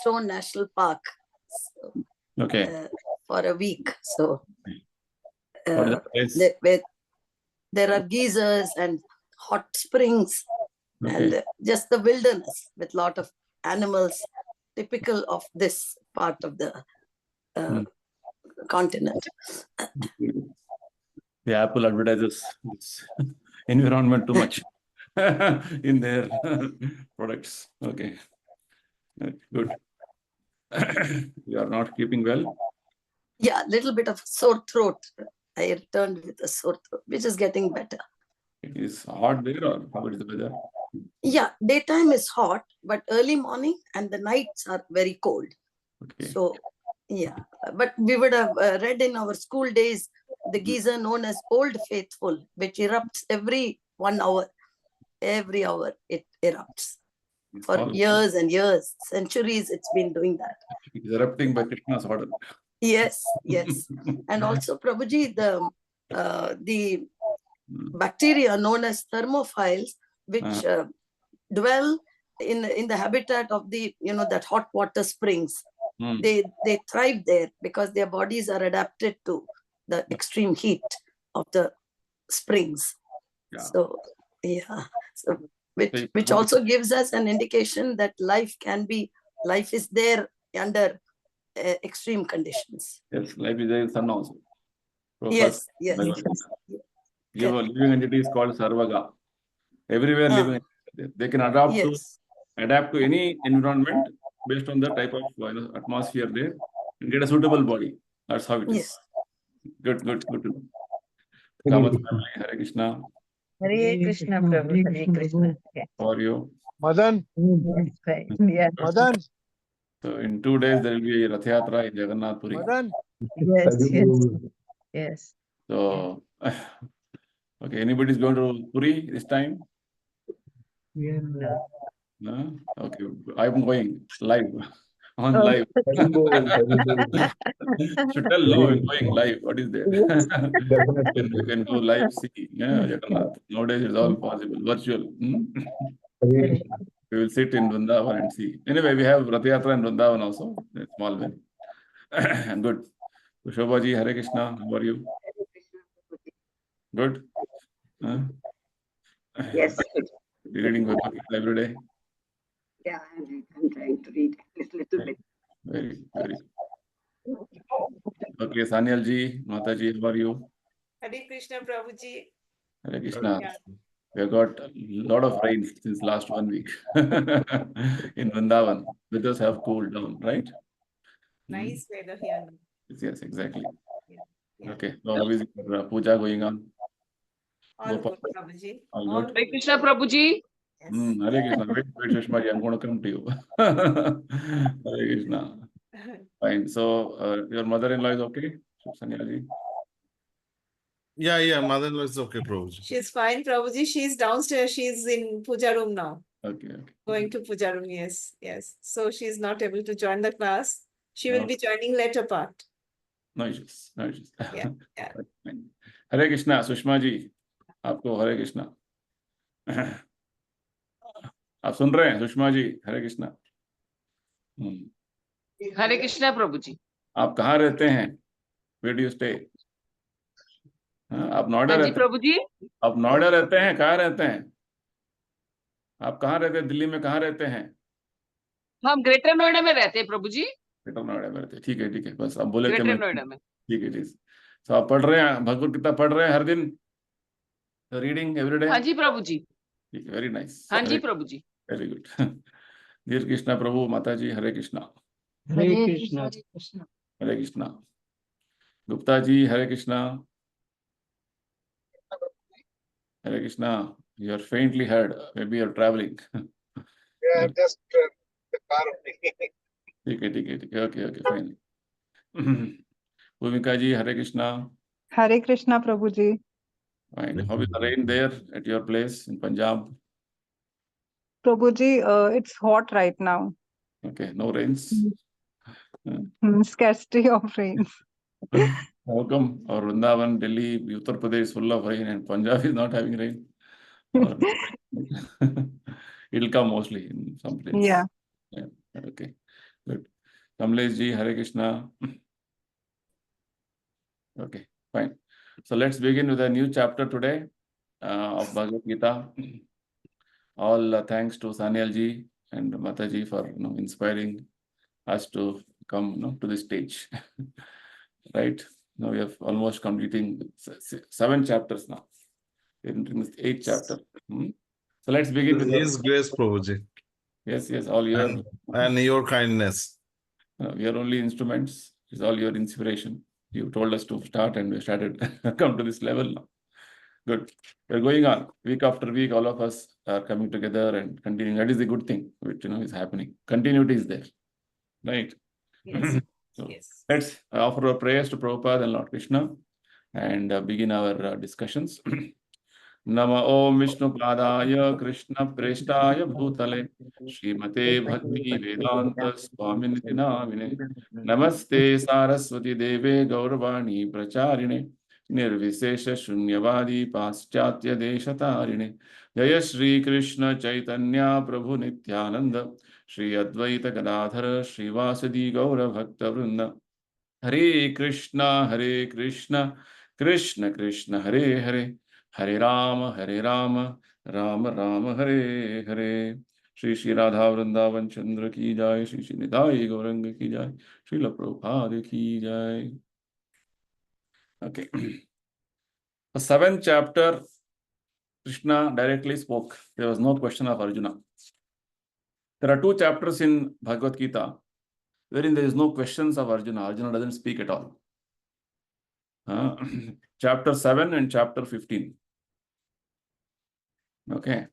Yellowstone National Park. So, Okay. for a week. So What is the place? there are geysers and hot springs, Okay. and just the wilderness with lot of animals typical of this part of the continent. The Apple advertises its environment too much in their products. Okay. Good. You are not keeping well? Yeah, little bit of sore throat. I returned with a sore throat, which is getting better. It is hot there, or how is the weather? Yeah, daytime is hot, but early morning and the nights are very cold. Okay. So, yeah, but we would have read in our school days the geyser known as Old Faithful, which erupts every 1 hour. Every hour it erupts. For years and years, centuries, it's been doing that. It is erupting by Krishna's order. Yes, yes. And also, Prabhuji, the bacteria known as thermophiles, which dwell in the habitat of the, that hot water springs. They thrive there because their bodies are adapted to the extreme heat of the springs. Yeah. So, yeah. So, which also gives us an indication that life is there under extreme conditions. Yes, life is there in sun also. So Yes, yes. Living entity is called Sarvaga. Everywhere living entity. They can adapt to any environment based on the type of atmosphere there and get a suitable body. That's how it is. Yes. Good to know. Kamath family, Hare Krishna. Hare Krishna, Prabhu. Hare Krishna. How are you? Madan. Yes. Madan. So in 2 days there will be a Rath Yatra in Jagannath Puri. Madan. Yes. So okay, anybody is going to Puri this time? No? Okay, I'm going live. On live. Should tell no, I'm going live. What is there? You can go live, see. Yeah, Jagannath. Nowadays it's all possible. Virtual. We will sit in Vrindavan and see. Anyway, we have Rath Yatra in Vrindavan also. A small way. Good. So, Shobha ji, Hare Krishna. How are you? Good. Yes. Reading Bhagavad every day. Yeah, I'm trying to read a little bit. Very. Okay, Sanyal ji, Mata ji, how are you? Hare Krishna, Prabhuji. Hare Krishna. Yeah. We have got a lot of rain since last 1 week in Vrindavan. Weathers have cooled down, right? Nice weather here. Yes, exactly. Yeah. Okay, so how is puja going on? All good, Prabhuji. All good. Hare Krishna, Prabhuji. Yes. Hare Krishna. Wait, Sushma ji, I'm going to come to you. Hare Krishna. Fine. So, your mother-in-law is okay? Sanyal ji? Yeah, mother-in-law is okay, Prabhuji. She's fine, Prabhuji. She's downstairs. She's in puja room now. Okay. Going to puja room, yes. So she's not able to join the class. She will be joining later part. No issues. Yeah. Hare Krishna, Sushma ji. आपको हरे कृष्णा. आप सुन रहे हैं सुषमा जी? हरे कृष्णा. हरे कृष्णा प्रभु जी. आप कहाँ रहते हैं? Where do you stay? आप नोएडा रहते हैं? प्रभु जी. आप नोएडा रहते हैं? कहाँ रहते हैं? आप कहाँ रहते हैं? दिल्ली में कहाँ रहते हैं? हम ग्रेटर नोएडा में रहते हैं प्रभु जी. ग्रेटर नोएडा में रहते हैं. ठीक है. बस आप बोले ग्रेटर नोएडा में. ठीक है. तो आप पढ़ रहे हैं भगवद गीता पढ़ रहे हैं हर दिन? Reading every day? हाँ जी प्रभु जी. Very nice. हाँ जी प्रभु जी. Very good. Dear Krishna Prabhu, Mata ji, Hare Krishna. Hare Krishna. Hare Krishna. Gupta ji, Hare Krishna. Hare Krishna. You are faintly heard. Maybe you are traveling. Yeah, just the car only. ठीक है. Okay, fine. Bhumika ji, Hare Krishna. Hare Krishna, Prabhuji. Fine. How is the rain there at your place in Punjab? Prabhuji, it's hot right now. Okay, no rains. Scarcity of rains. How come our Vrindavan, Delhi, Uttar Pradesh is full of rain and Punjab is not having rain? It'll come mostly in some places. Yeah. Okay. Good. Kamlesh ji, Hare Krishna. Okay, fine. So let's begin with a new chapter today of Bhagavad Gita. All thanks to Sanyal ji and Mataji for inspiring us to come to this stage. Right? Now we have almost completing 7 chapters now. In the 8th chapter. So let's begin with His grace, Prabhuji. Yes, all your and your kindness. we are only instruments. It's all your inspiration. You told us to start, and we started come to this level now. Good. We're going on week after week. All of us are coming together and continuing. That is the good thing, which is happening. Continuity is there, right? Yes. So Yes. let's offer our prayers to Prabhupada and Lord Krishna and begin our discussions. नम ओम विष्णुपादाय कृष्ण प्रेष्ठाय भूतले श्रीमते भक्ति वेदांत स्वामिनिति नामिने नमस्ते सारस्वती देवे गौरवाणी प्रचारिणे निर्विशेष शून्यवादी पाश्चात्य देशतारिणे जय श्री कृष्ण चैतन्य प्रभु नित्यानंद श्री अद्वैत गदाधर श्रीवासदि गौर भक्त वृंद हरे कृष्ण कृष्ण कृष्ण हरे हरे हरे राम राम राम हरे हरे श्री श्री राधा वृंदावन चंद्र की जय श्री श्री निताई गौरंग की जय श्रील प्रभुपाद की जय. Okay. The 7th chapter, Krishna directly spoke. There was no question of Arjuna. There are 2 chapters in Bhagavad Gita wherein there is no questions of Arjuna. Arjuna doesn't speak at all. Chapter 7 and chapter 15. Okay.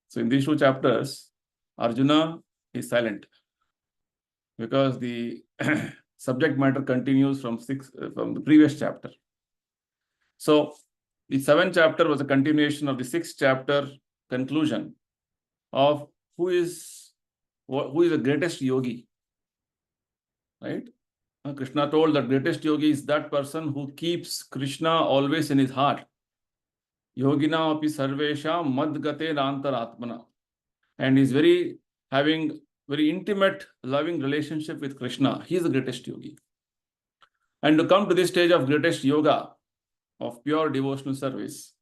So in these 2 chapters, Arjuna is silent because the subject matter continues from the previous chapter. So the 7th chapter was a continuation of the 6th chapter conclusion of who is the greatest yogi, right? Krishna told that greatest yogi is that person who keeps Krishna always in his heart. Yogina api sarvesha madgate antaratmana, and is having very intimate, loving relationship with Krishna. He is the greatest yogi. And to come to this stage of greatest yoga, of pure devotional service,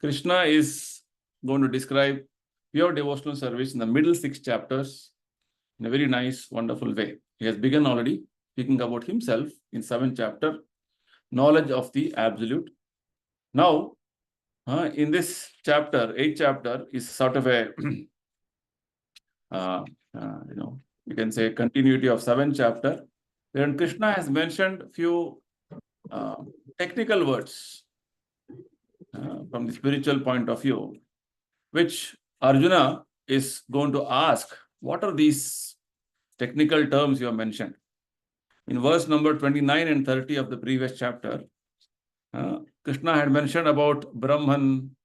Krishna is going to describe pure devotional service in the middle 6 chapters in a very nice, wonderful way. He has begun already speaking about himself in 7th chapter, knowledge of the absolute. Now, in this chapter, 8th chapter, is sort of a you can say continuity of 7th chapter. Then Krishna has mentioned few technical words from the spiritual point of view, which Arjuna is going to ask, what are these technical terms you have mentioned? In verse number 29 and 30 of the previous chapter, Krishna had mentioned about Brahman,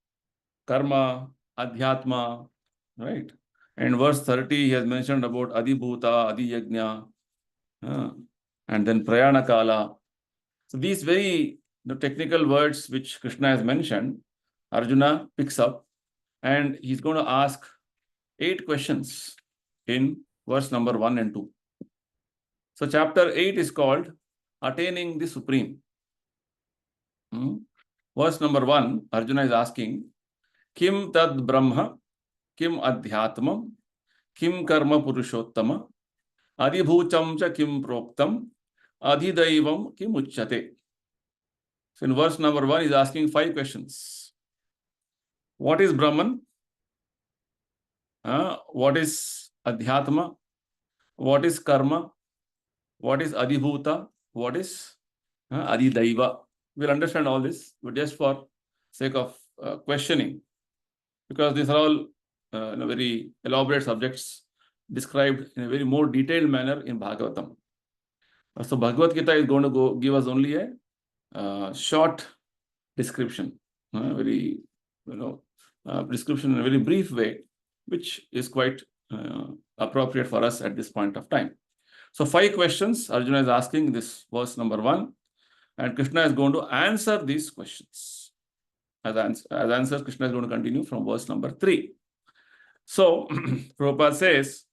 Karma, Adhyatma, right? And verse 30, he has mentioned about Adibhuta, Adiyajna, and then Prayana Kala. So these very technical words which Krishna has mentioned, Arjuna picks up and he's going to ask 8 questions in verse number 1 and 2. So chapter 8 is called Attaining the Supreme. Verse number 1, Arjuna is asking, Kim tad Brahma, Kim Adhyatmam, Kim Karma Purushottama, Adibhutam cha Kim Proktam, Adhidaivam Kim Uchyate. So in verse number 1, he is asking 5 questions. What is Brahman? What is Adhyatma? What is Karma? What is Adibhuta? What is Adidaiva? We'll understand all this, but just for sake of questioning, because these are all very elaborate subjects described in a very more detailed manner in Bhagavatam. So Bhagavad Gita is going to give us only a short description, very description in a very brief way, which is quite appropriate for us at this point of time. So 5 questions Arjuna is asking in this verse number 1, and Krishna is going to answer these questions. As answers, Krishna is going to continue from verse number 3. So Prabhupada says,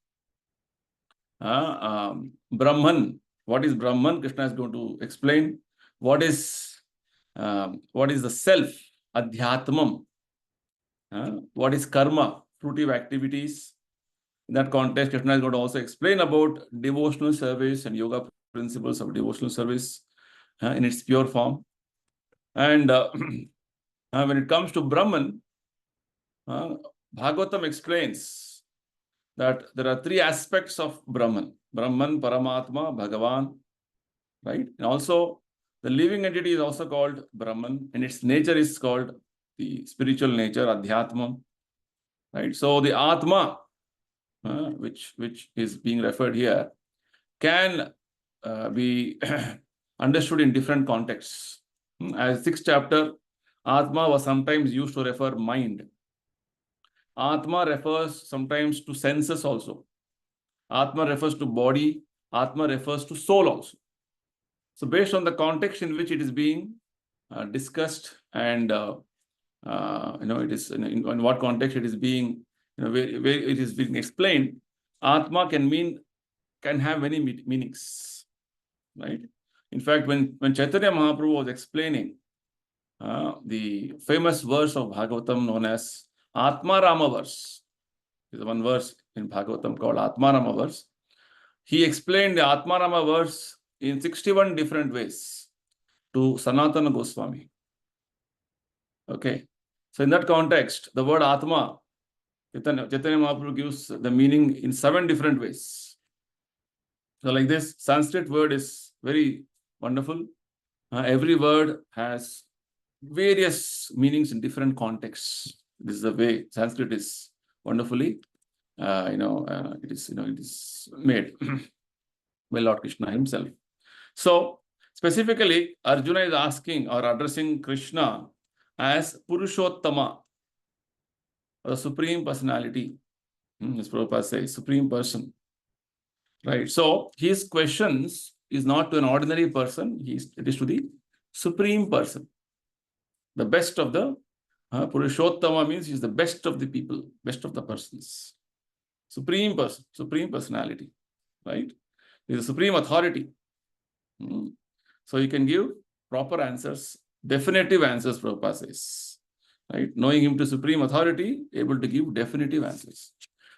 Brahman. What is Brahman? Krishna is going to explain. What is the self? Adhyatmam. What is karma? Fruitive activities. In that context, Krishna is going to also explain about devotional service and yoga principles of devotional service in its pure form. And when it comes to Brahman, Bhagavatam explains that there are three aspects of Brahman. Brahman, Paramatma, Bhagavan. Right? And also, the living entity is also called Brahman, and its nature is called the spiritual nature, Adhyatma. Right? So the Atma, which is being referred here, can be understood in different contexts. As 6th chapter, Atma was sometimes used to refer mind. Atma refers sometimes to senses also. Atma refers to body. Atma refers to soul also. So based on the context in which it is being discussed and it is in what context it is being, where it is being explained, Atma can have many meanings, right? In fact, when Chaitanya Mahaprabhu was explaining the famous verse of Bhagavatam known as Atma Rama verse, is one verse in Bhagavatam called Atma Rama verse. He explained the Atma Rama verse in 61 different ways to Sanatana Goswami. Okay, so in that context, the word Atma, Chaitanya Mahaprabhu gives the meaning in 7 different ways. So like this, Sanskrit word is very wonderful. Every word has various meanings in different contexts. This is the way Sanskrit is wonderfully, it is made by Lord Krishna himself. So specifically, Arjuna is asking or addressing Krishna as Purushottama, the Supreme Personality. As Prabhupada says, Supreme Person. Right. So his questions is not to an ordinary person. It is to the Supreme Person. The best of the Purushottama means he is the best of the people, best of the persons. Supreme Person, Supreme Personality. Right. He is the Supreme Authority. So you can give proper answers, definitive answers, Prabhupada says. Right? Knowing him to Supreme Authority, able to give definitive answers.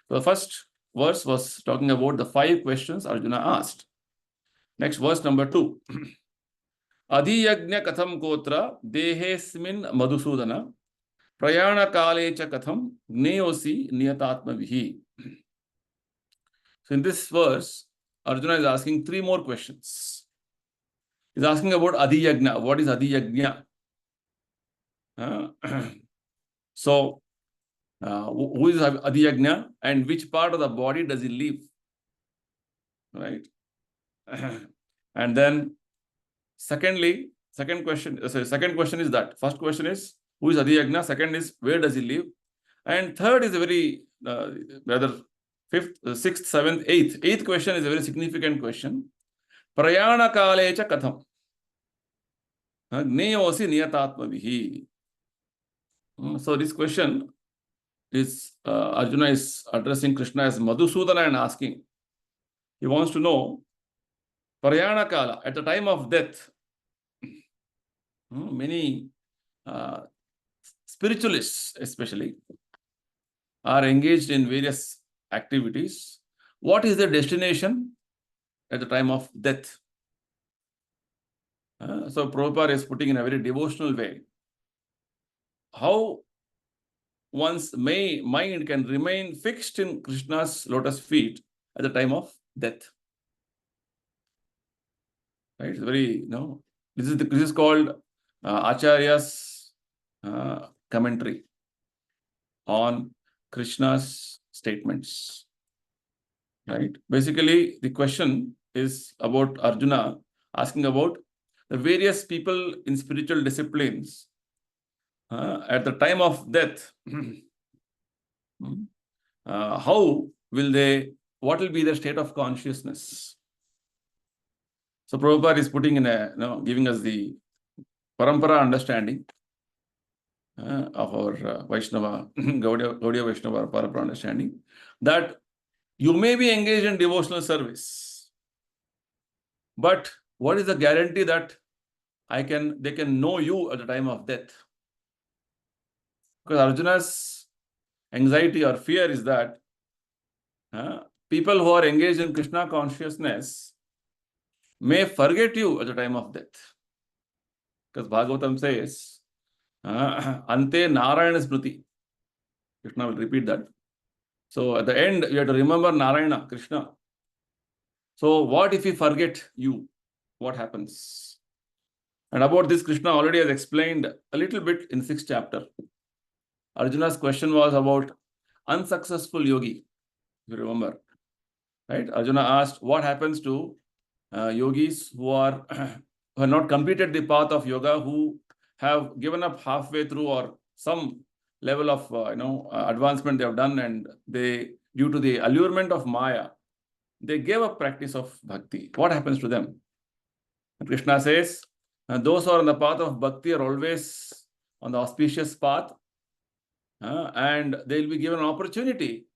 So the first verse was talking about the 5 questions Arjuna asked. Next, verse number 2. Adhiyagnya katham kotra dehesmin madhusudana prayana kale cha katham gneyosi niyatatma vihi. So in this verse, Arjuna is asking 3 more questions. He's asking about Adhiyagna. What is Adhiyagna? So, who is Adhiyagna and which part of the body does he live? Right? And then, second question is that. First question is, who is Adhiyagna? Second is, where does he live? And third is a very, rather, 5th, 6th, 7th, 8th. 8th question is a very significant question. Prayana kale cha katham. Gneyosi niyatatma vihi. So this question is, Arjuna is addressing Krishna as Madhusudana and asking. He wants to know, Prayana kala, at the time of death, many spiritualists especially are engaged in various activities. What is their destination at the time of death? So Prabhupada is putting in a very devotional way how one's mind can remain fixed in Krishna's lotus feet at the time of death. Right? It's very, this is called Acharya's commentary on Krishna's statements. Right? Basically, the question is about Arjuna asking about the various people in spiritual disciplines at the time of death. What will be their state of consciousness? So Prabhupada is putting in giving us the parampara understanding of our Vaishnava, Gaudiya Vaishnava parampara understanding, that You may be engaged in devotional service, but what is the guarantee that they can know you at the time of death? Because Arjuna's anxiety or fear is that people who are engaged in Krishna consciousness may forget you at the time of death. Because Bhagavatam says, Ante Narayana Smriti. Krishna will repeat that. So at the end, you have to remember Narayana, Krishna. So what if we forget you? What happens? And about this, Krishna already has explained a little bit in 6th chapter. Arjuna's question was about unsuccessful yogi, if you remember. Right? Arjuna asked, what happens to yogis who are who have not completed the path of yoga, who have given up halfway through or some level of advancement they have done, and they, due to the allurement of Maya, they gave up practice of bhakti. What happens to them? And Krishna says, those who are on the path of bhakti are always on the auspicious path, and they will be given an opportunity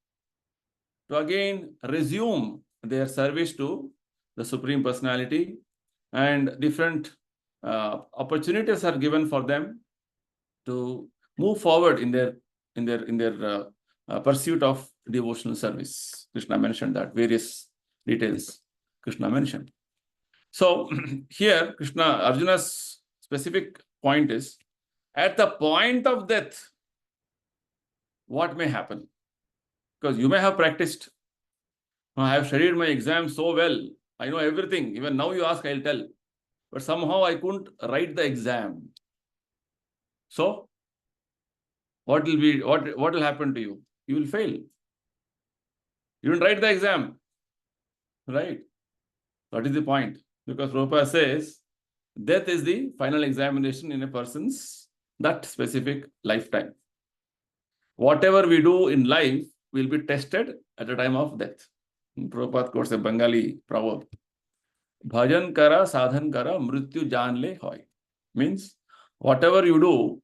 to again resume their service to the Supreme Personality, and different opportunities are given for them to move forward in their pursuit of devotional service. Krishna mentioned that, various details Krishna mentioned. So here Arjuna's specific point is, at the point of death, what may happen? Because you may have practiced. I have studied my exam so well, I know everything. Even now you ask, I'll tell. But somehow I couldn't write the exam. So what will happen to you? You will fail. You didn't write the exam. Right? That is the point. Because Prabhupada says, death is the final examination in a person's that specific lifetime. Whatever we do in life will be tested at the time of death. Prabhupada quotes a Bengali proverb. Bhajan kara, sadhan kara, mrityu jaan le hoy. Means, whatever you do,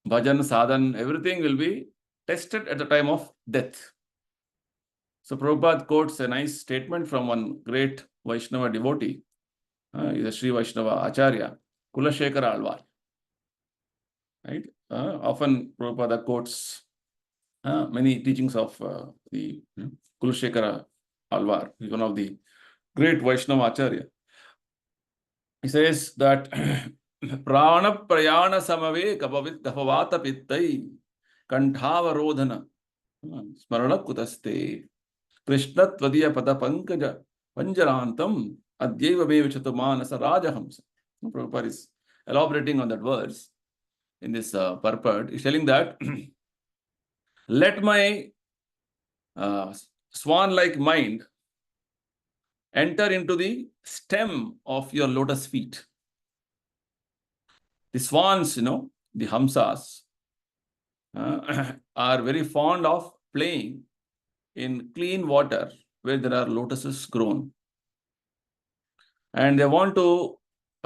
bhajan, sadhan, everything will be tested at the time of death. So Prabhupada quotes a nice statement from one great Vaishnava devotee. He's a Sri Vaishnava Acharya, Kulashekara Alvar. Right? Often Prabhupada quotes many teachings of the Kulashekara Alvar. He's one of the great Vaishnava Acharya. He says that Prana Prayana Samave Kapavata Pittai Kantavarodhana Smarana Kutaste Krishna Tvadiya Pada Pankaja Panjarantam Adyeva Bevichatumanasa Rajahamsa. Prabhupada is elaborating on that verse in this purport. He's telling that let my swan-like mind enter into the stem of your lotus feet. The swans, the hamsas, are very fond of playing in clean water where there are lotuses grown. And they want to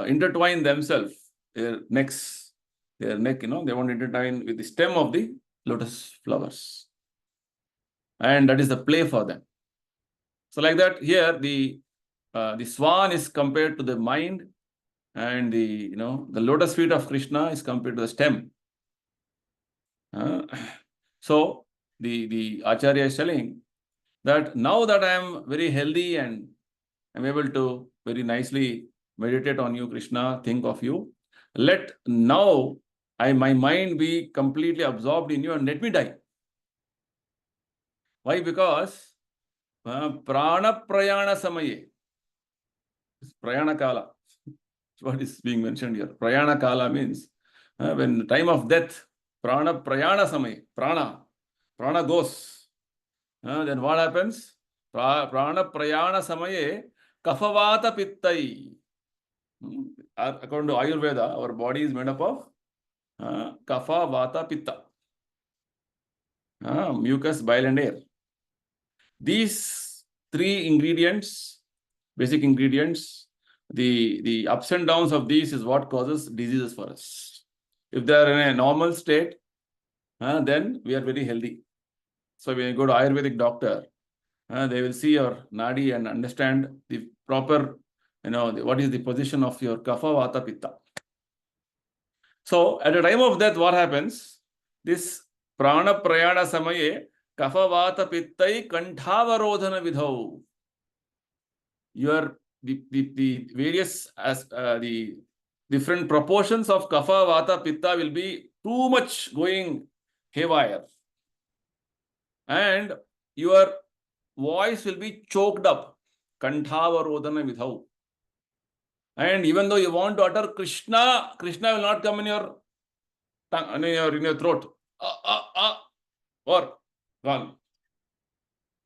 intertwine themselves, their neck, they want to intertwine with the stem of the lotus flowers. And that is the play for them. So like that, here the swan is compared to the mind, and the lotus feet of Krishna is compared to the stem. So the Acharya is telling that now that I am very healthy and I'm able to very nicely meditate on you, Krishna, think of you, let now my mind be completely absorbed in you and let me die. Why? Because prana prayana samaye, prayana kala, what is being mentioned here. Prayana kala means when time of death, prana prayana samaye, prana goes. Then what happens? Prana prayana samaye kafavata pittai. According to Ayurveda, our body is made up of kapha, vata, pitta. Mucus, bile and air. These three ingredients, basic ingredients, the ups and downs of these is what causes diseases for us. If they are in a normal state, then we are very healthy. So when you go to Ayurvedic doctor, They will see your nadi and understand the proper, what is the position of your kapha, vata, pitta. So at the time of death, what happens? This prana prayana samaye kapha, vata, pittai kantavarodhana vidhau. The various the different proportions of kapha, vata, pitta will be too much going haywire, and your voice will be choked up. Kantavarodhana vidhau. And even though you want to utter Krishna, Krishna will not come in your tongue, in your throat. Or gone.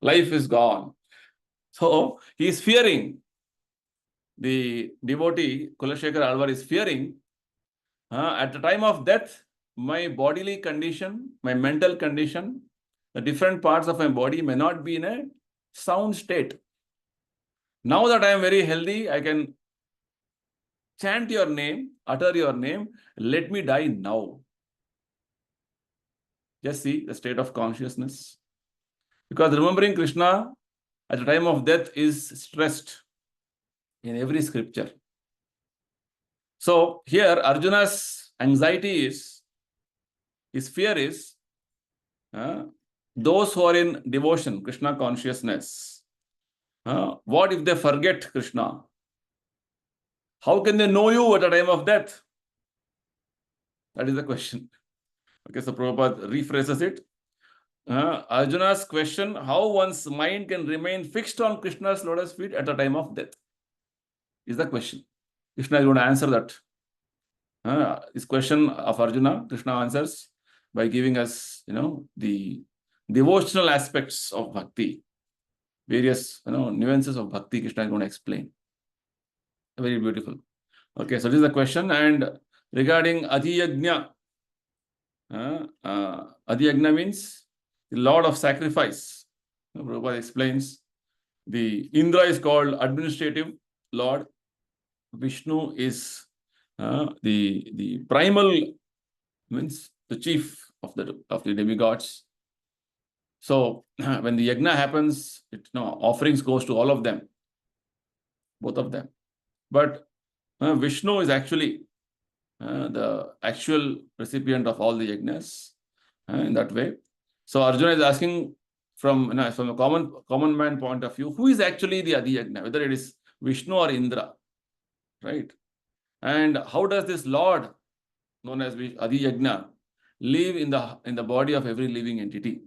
Life is gone. So he is fearing. The devotee Kulashekar Alvar is fearing. At the time of death, my bodily condition, my mental condition, the different parts of my body may not be in a sound state. Now that I am very healthy, I can chant your name, utter your name, let me die now. Just see the state of consciousness. Because remembering Krishna at the time of death is stressed in every scripture. So here Arjuna's anxiety is, his fear is, those who are in devotion, Krishna consciousness, what if they forget Krishna? How can they know you at the time of death? That is the question. Okay, so Prabhupada rephrases it. Arjuna's question, how one's mind can remain fixed on Krishna's lotus feet at the time of death, is the question. Krishna is going to answer that. This question of Arjuna, Krishna answers by giving us, the devotional aspects of bhakti, various, nuances of bhakti. Krishna is going to explain. Very beautiful. Okay, so this is the question. And regarding Adhiyagnya, Adhiyagnya means the Lord of sacrifice. Prabhupada explains the Indra is called administrative Lord. Vishnu is the primal, means the chief of the demigods. So when the yagna happens, offerings goes to all of them, both of them. But Vishnu is actually the actual recipient of all the yagnas in that way. So Arjuna is asking from a common man point of view, who is actually the Adi Yagna, whether it is Vishnu or Indra, right? And how does this Lord, known as Adi Yagna, live in the body of every living entity?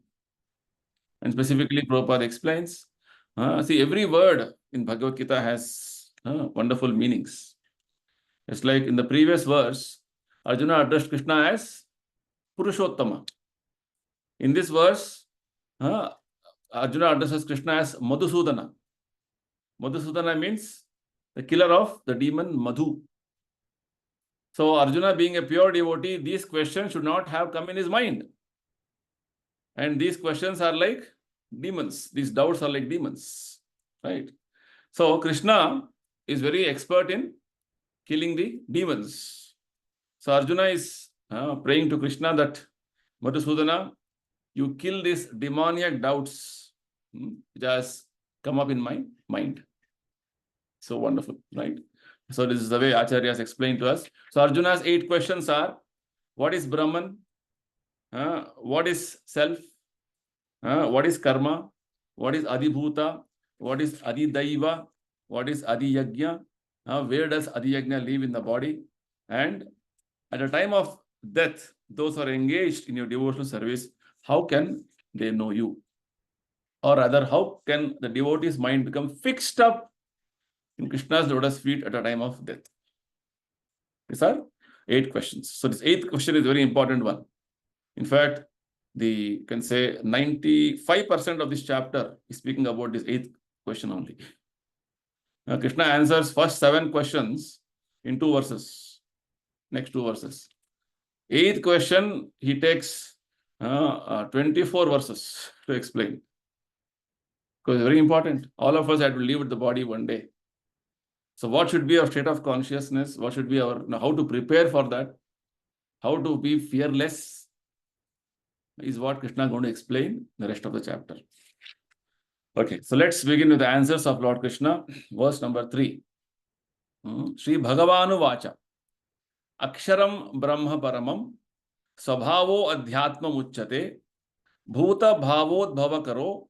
And specifically, Prabhupada explains, see, every word in Bhagavad Gita has wonderful meanings. It's like in the previous verse, Arjuna addressed Krishna as Purushottama. In this verse, Arjuna addresses Krishna as Madhusudana. Madhusudana means the killer of the demon Madhu. So Arjuna, being a pure devotee, these questions should not have come in his mind. And these questions are like demons. These doubts are like demons, right? So Krishna is very expert in killing the demons. So Arjuna is praying to Krishna that, Madhusudana, you kill these demoniac doubts which has come up in my mind. So wonderful, right? So this is the way Acharyas explained to us. So Arjuna's 8 questions are, what is Brahman? What is self? What is karma? What is Adibhuta? What is Adidaiva? What is Adiyagya? Where does Adiyagya live in the body? And at the time of death, those who are engaged in your devotional service, how can they know you? Or rather, how can the devotee's mind become fixed up in Krishna's lotus feet at a time of death? These are 8 questions. So this 8th question is a very important one. In fact, you can say 95% of this chapter is speaking about this 8th question only. Now, Krishna answers first 7 questions in 2 verses. Next 2 verses. 8th question, he takes 24 verses to explain. Because it's very important. All of us had to leave with the body one day. So what should be our state of consciousness? What should be our, how to prepare for that? How to be fearless is what Krishna is going to explain the rest of the chapter. Okay, so let's begin with the answers of Lord Krishna. Verse number 3. Shri Bhagavanu Vacha. Aksharam Brahma Paramam. Svabhavo Adhyatmam Uchyate. Bhuta Bhavodbhava Karo.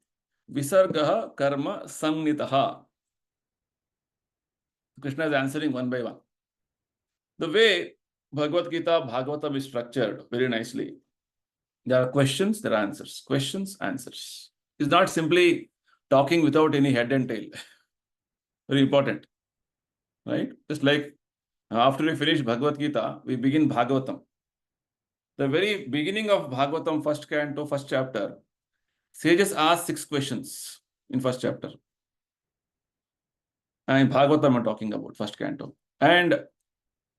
Visargaha Karma Samnitaha. Krishna is answering one by one. The way Bhagavad Gita, Bhagavatam is structured very nicely. There are questions, there are answers. Questions, answers. It's not simply talking without any head and tail. Very important. Right? Just like after we finish Bhagavad Gita, we begin Bhagavatam. The very beginning of Bhagavatam, first canto, first chapter, sages ask 6 questions in first chapter. And in Bhagavatam I'm talking about, first canto. And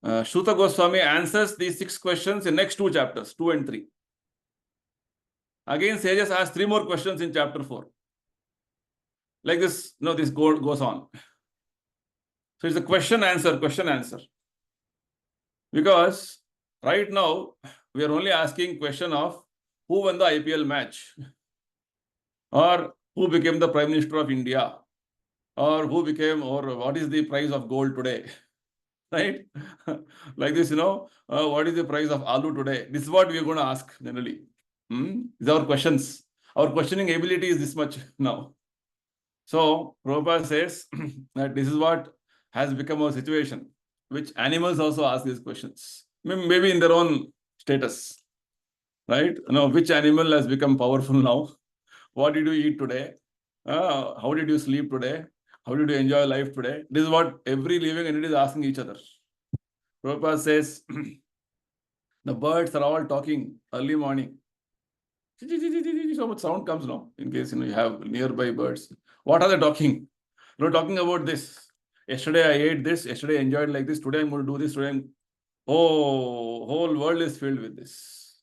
Shuta Goswami answers these 6 questions in next 2 chapters, 2 and 3. Again, sages ask 3 more questions in chapter 4. Like this, this goes on. So it's a question, answer, question, answer. Because right now, we are only asking question of who won the IPL match, or who became the Prime Minister of India, or what is the price of gold today, right? Like this, what is the price of aloo today? This is what we are going to ask generally. These are our questions. Our questioning ability is this much now. So Prabhupada says that this is what has become our situation, which animals also ask these questions, maybe in their own status, right? Which animal has become powerful now? What did you eat today? How did you sleep today? How did you enjoy life today? This is what every living entity is asking each other. Prabhupada says, the birds are all talking early morning. So much sound comes now, in case you have nearby birds. What are they talking? Talking about this. Yesterday I ate this. Yesterday I enjoyed like this. Today I'm going to do this. Today whole world is filled with this.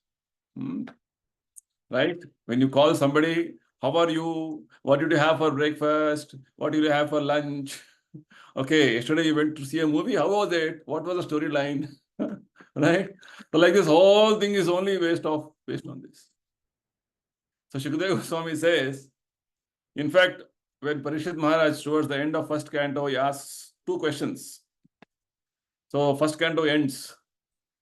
Right? When you call somebody, how are you? What did you have for breakfast? What did you have for lunch? Okay, yesterday you went to see a movie. How was it? What was the storyline? Right? So like this whole thing is only based on this. So Shukadeva Goswami says, in fact, when Parishit Maharaj, towards the end of first canto, he asks 2 questions. So first canto ends,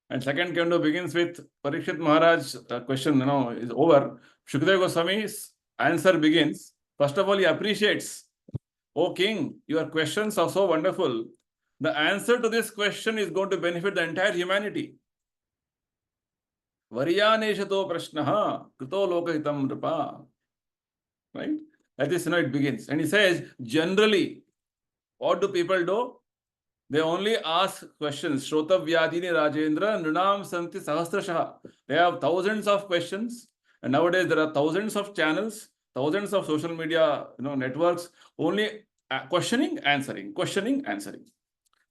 and second canto begins with Parishit Maharaj's question, is over. Shukadeva Goswami's answer begins. First of all, he appreciates, "O king, your questions are so wonderful. The answer to this question is going to benefit the entire humanity. Varyaneshato prashnaha krito lokahitam nripa." Right? Like this, it begins. And he says, generally, what do people do? They only ask questions. Shrotavyadini Rajendra Nrinam Santi Sahasrashaha. They have thousands of questions. And nowadays, there are thousands of channels, thousands of social media networks, only questioning, answering, questioning, answering.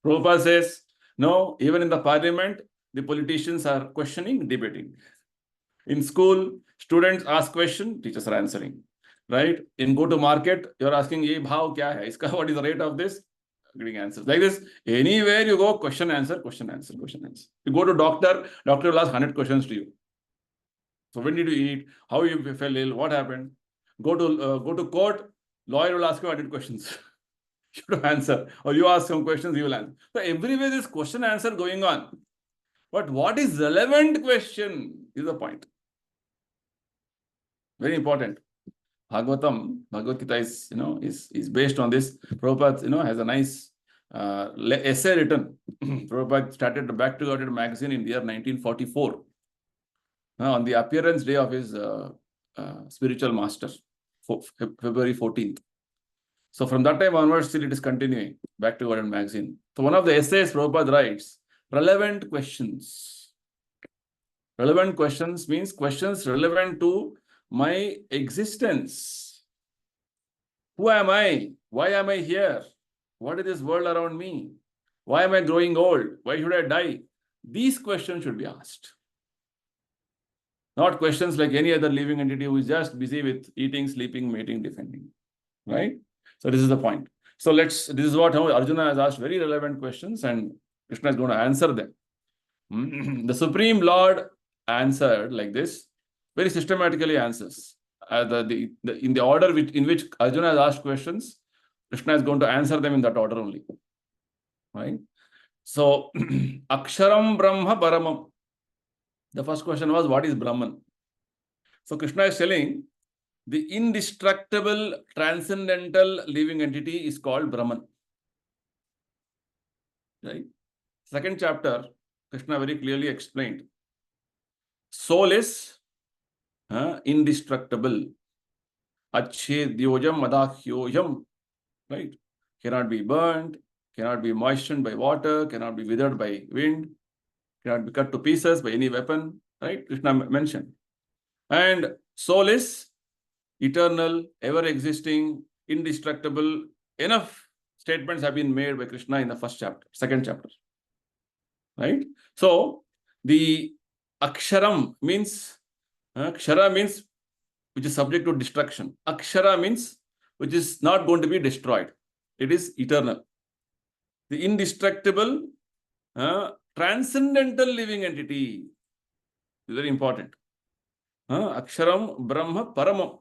Prabhupada says, no, even in the parliament, the politicians are questioning, debating. In school, students ask questions, teachers are answering. Right? In go to market, you're asking, ye bhav kya hai? Iska, what is the rate of this? Getting answers. Like this, anywhere you go, question, answer, question, answer, question, answer. You go to doctor will ask 100 questions to you. So when did you eat? How you fell ill? What happened? Go to court, lawyer will ask you 100 questions. You have to answer. Or you ask some questions, he will answer. So everywhere this question answer going on. But what is relevant question is the point. Very important. Bhagavad Gita is based on this. Prabhupada, has a nice essay written. Prabhupada started the Bhagavad magazine in the year 1944 on the appearance day of his spiritual master, February 14th. So from that time onwards, still it is continuing, Bhagavad magazine. So one of the essays Prabhupada writes, relevant questions. Relevant questions means questions relevant to my existence. Who am I? Why am I here? What is this world around me? Why am I growing old? Why should I die? These questions should be asked. Not questions like any other living entity who is just busy with eating, sleeping, mating, defending. Right? So this is the point. So this is what Arjuna has asked very relevant questions, and Krishna is going to answer them. The Supreme Lord answered like this, very systematically answers. in the order in which Arjuna has asked questions, Krishna is going to answer them in that order only. Right? So, Aksharam Brahma Paramam. The first question was, what is Brahman? So, Krishna is telling the indestructible, transcendental living entity is called Brahman. Right? Second chapter, Krishna very clearly explained. Soul is indestructible. Achhedyojam madakhyojam. Right? Cannot be burnt, cannot be moistened by water, cannot be withered by wind, cannot be cut to pieces by any weapon. Right? Krishna mentioned. And soul is eternal, ever existing, indestructible. Enough statements have been made by Krishna in the first chapter, second chapter. Right? So, the Aksharam means, Kshara means which is subject to destruction. Akshara means which is not going to be destroyed. It is eternal. The indestructible, transcendental living entity is very important. Aksharam Brahma Paramam.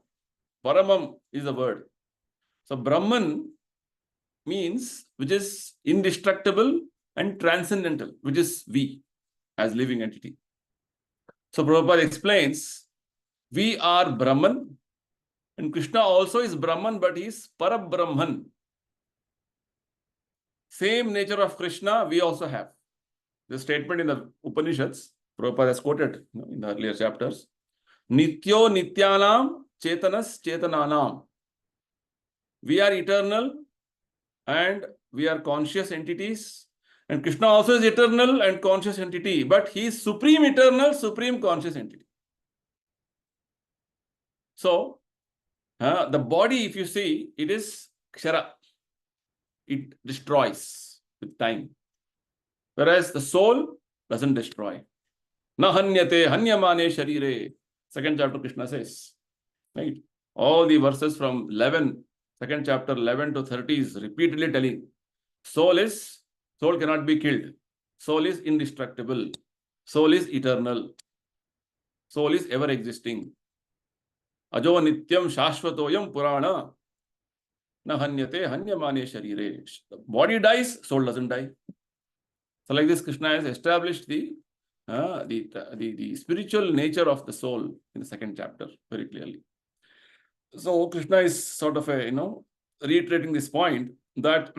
Paramam is the word. So Brahman means which is indestructible and transcendental, which is we as living entity. So Prabhupada explains, we are Brahman, and Krishna also is Brahman, but he is Parabrahman. Same nature of Krishna we also have. The statement in the Upanishads, Prabhupada has quoted in the earlier chapters. Nityo Nityanam Chetanas Chetananam. We are eternal and we are conscious entities. And Krishna also is eternal and conscious entity, but he is supreme eternal, supreme conscious entity. So, the body, if you see, it is kshara. It destroys with time. Whereas the soul doesn't destroy. Na hanyate hanyamane sharire. Second chapter Krishna says. Right? All the verses from 11, second chapter 11 to 30 is repeatedly telling. Soul cannot be killed. Soul is indestructible. Soul is eternal. Soul is ever existing. Ajo nityam shashvatoyam purana. Na hanyate hanyamane sharire. The body dies, soul doesn't die. So like this, Krishna has established the spiritual nature of the soul in the second chapter very clearly. So Krishna is sort of reiterating this point that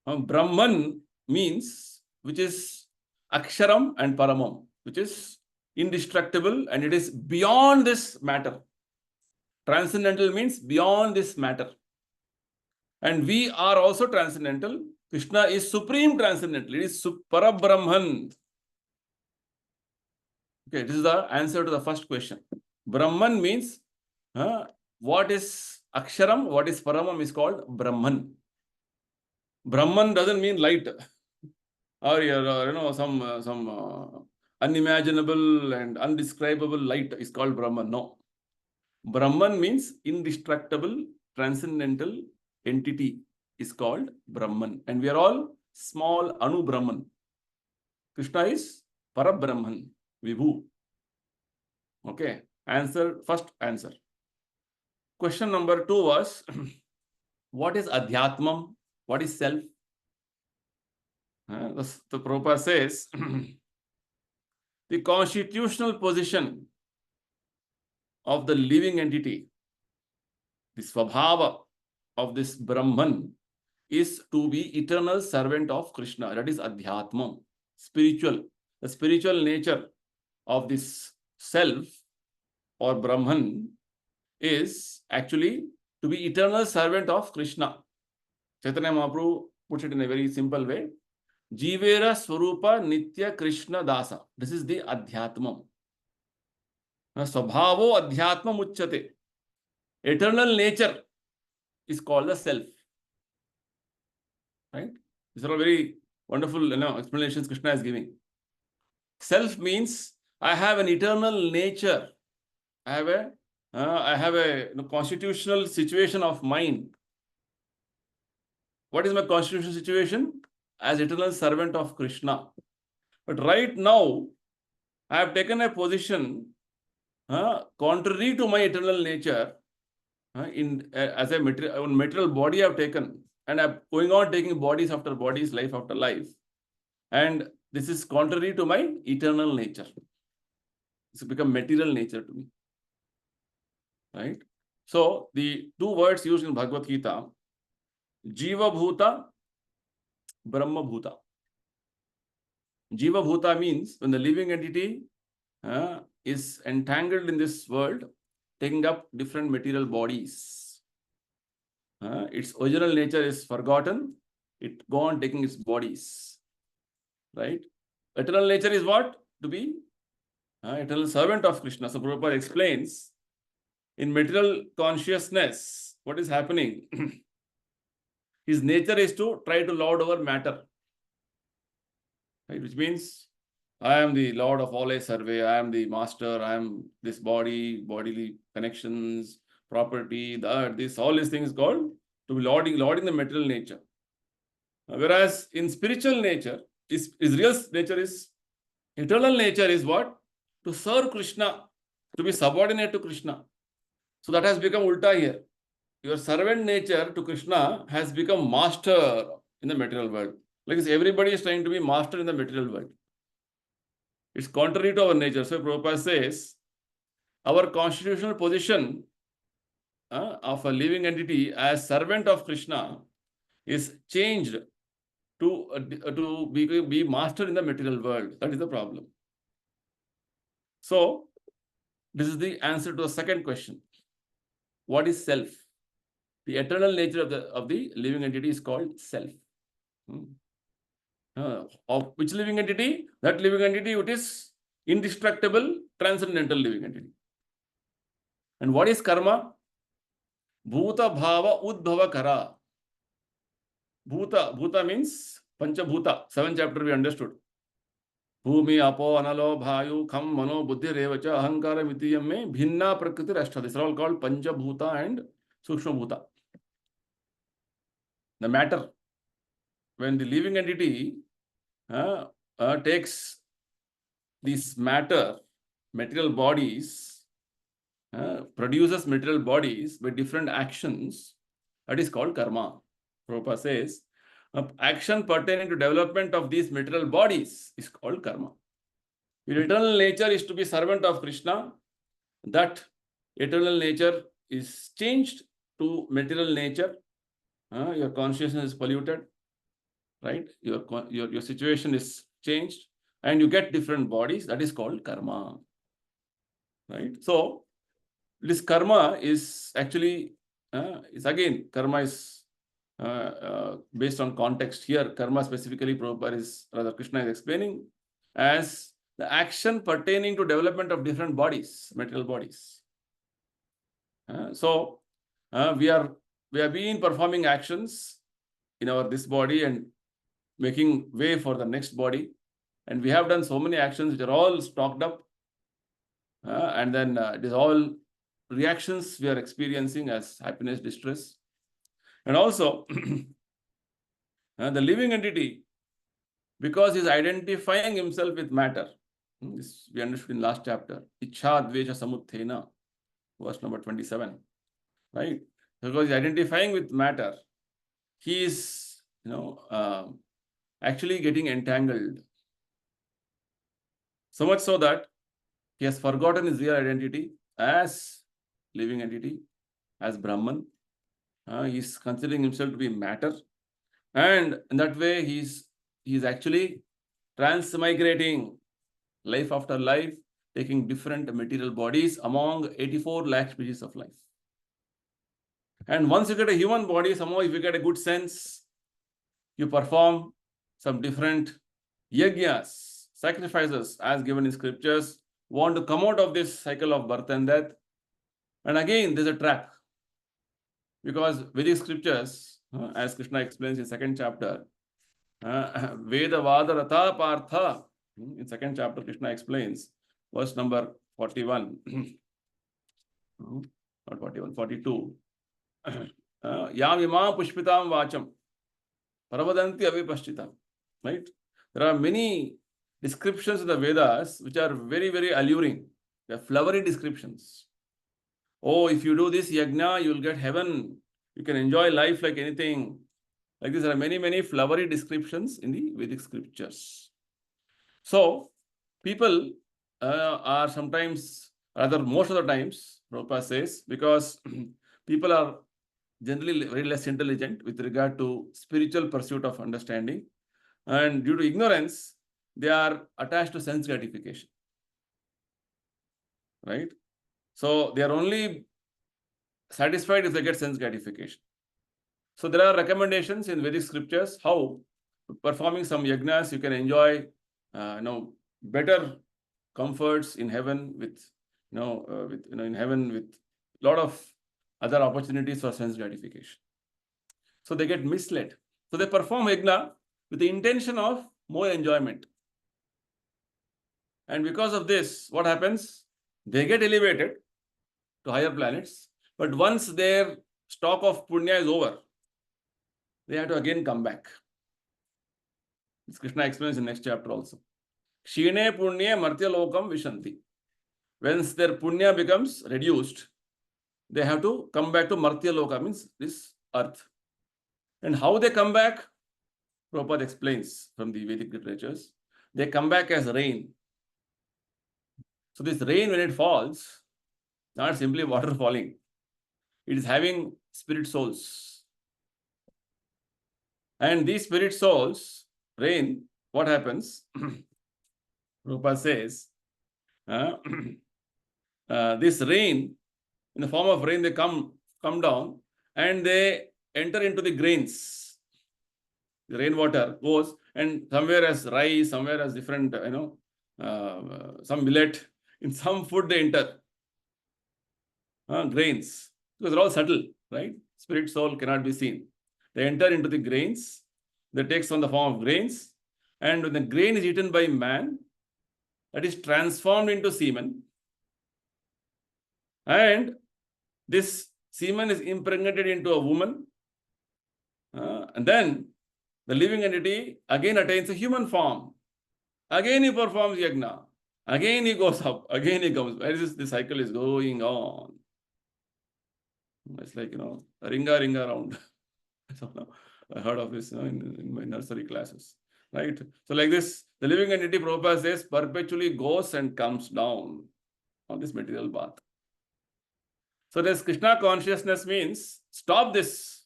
Brahman means which is Aksharam and Paramam, which is indestructible and it is beyond this matter. Transcendental means beyond this matter. And we are also transcendental. Krishna is supreme transcendental. It is Parabrahman. Okay, this is the answer to the first question. Brahman means what is Aksharam, what is Paramam is called Brahman. Brahman doesn't mean light or some unimaginable and undescribable light is called Brahman. No. Brahman means indestructible, transcendental entity is called Brahman. And we are all small Anu Brahman. Krishna is Parabrahman, Vibhu. Okay. First answer. Question number 2 was, what is Adhyatmam? What is self? The Prabhupada says, the constitutional position of the living entity, the Svabhava of this Brahman is to be eternal servant of Krishna. That is Adhyatmam, spiritual. The spiritual nature of this self or Brahman is actually to be eternal servant of Krishna. Chaitanya Mahaprabhu puts it in a very simple way. Jivera Swarupa Nitya Krishna Dasa. This is the Adhyatmam. Swabhavo Adhyatmam Uchyate. Eternal nature is called the self. Right? These are all very wonderful explanations Krishna is giving. Self means I have an eternal nature. I have a constitutional situation of mind. What is my constitutional situation? As eternal servant of Krishna. But right now, I have taken a position contrary to my eternal nature, as a material body I've taken, and I'm going on taking bodies after bodies, life after life. And this is contrary to my eternal nature. It's become material nature to me. Right? So the two words used in Bhagavad Gita, Jiva Bhuta, Brahma Bhuta. Jiva Bhuta means when the living entity is entangled in this world, taking up different material bodies. Its original nature is forgotten. It go on taking its bodies. Right? Eternal nature is what? To be eternal servant of Krishna. So Prabhupada explains, in material consciousness, what is happening? His nature is to try to lord over matter. Right? Which means, I am the lord of all I survey, I am the master, I am this body, bodily connections, property, this, all these things called to be lording the material nature. Whereas in spiritual nature, his real nature is, eternal nature is what? To serve Krishna, to be subordinate to Krishna. So that has become ulta here. Your servant nature to Krishna has become master in the material world. Like everybody is trying to be master in the material world. It's contrary to our nature. So Prabhupada says, our constitutional position of a living entity as servant of Krishna is changed to be master in the material world. That is the problem. So this is the answer to the second question. What is self? The eternal nature of the living entity is called self. Of which living entity? That living entity, it is indestructible, transcendental living entity. And what is karma? Bhuta bhava udbhava kara. Bhuta means Panchabhuta. 7th chapter we understood. Bhumi, apo, analo, bhayu, kham, mano, buddhi, revacha, ahankara, mitiyam mein, bhinna, prakriti, rashtra. These are all called Panchabhuta and Sukshma Bhuta. The matter, when the living entity takes this matter, material bodies, produces material bodies with different actions, that is called karma. Prabhupada says, action pertaining to development of these material bodies is called karma. Your eternal nature is to be servant of Krishna. That eternal nature is changed to material nature. Your consciousness is polluted, right? Your situation is changed, and you get different bodies. That is called karma, right? So this karma is actually karma is based on context. Here, karma specifically, Krishna is explaining as the action pertaining to development of different bodies, material bodies. So we have been performing actions in this body and making way for the next body, and we have done so many actions which are all stocked up, and then it is all reactions we are experiencing as happiness, distress, and also the living entity, because he is identifying himself with matter. This we understood in last chapter. Ichha dvesha samuthena, verse number 27. Right? Because he is identifying with matter, he is actually getting entangled. So much so that he has forgotten his real identity as living entity, as Brahman. He is considering himself to be matter. And in that way, he is actually transmigrating life after life, taking different material bodies among 84 lakh species of life. And once you get a human body, somehow if you get a good sense, you perform some different yajnas, sacrifices as given in scriptures, want to come out of this cycle of birth and death. And again, there's a trap. Because Vedic scriptures, as Krishna explains in 2nd chapter, Veda Vada Ratha Partha, in 2nd chapter, Krishna explains, verse number 41, not 41, 42. Yam imam pushpitam vacham, paravadanti avipashchitam. Right? There are many descriptions in the Vedas which are very, very alluring. They're flowery descriptions. Oh, if you do this yajna, you'll get heaven. You can enjoy life like anything. Like this, there are many, many flowery descriptions in the Vedic scriptures. So, people are sometimes, rather most of the times, Prabhupada says, because people are generally very less intelligent with regard to spiritual pursuit of understanding, and due to ignorance, they are attached to sense gratification. Right? So, they are only satisfied if they get sense gratification. So there are recommendations in Vedic scriptures how performing some yajnas you can enjoy, better comforts in heaven with, in heaven with a lot of other opportunities for sense gratification. So they get misled. So they perform yajna with the intention of more enjoyment. And because of this, what happens? They get elevated to higher planets. But once their stock of punya is over, they have to again come back. This Krishna explains in next chapter also. Kshine punye martya lokam vishanti. Once their punya becomes reduced, they have to come back to martya loka, means this earth. And how they come back? Prabhupada explains from the Vedic literatures. They come back as rain. So this rain, when it falls, not simply water falling. It is having spirit souls. And these spirit souls, rain, what happens? Prabhupada says, this rain, in the form of rain, they come down and they enter into the grains. The rainwater goes, and somewhere as rice, somewhere as different, some millet, in some food they enter. Grains, because they're all subtle, right? Spirit soul cannot be seen. They enter into the grains. They takes on the form of grains. And when the grain is eaten by man, that is transformed into semen. And this semen is impregnated into a woman. And then the living entity again attains a human form. Again he performs yajna. Again he goes up. Again he comes. Where is this cycle is going on? It's like, ringa round. So, I heard of this in my nursery classes. Right? So like this, the living entity, Prabhupada says, perpetually goes and comes down on this material path. So this Krishna consciousness means, stop this.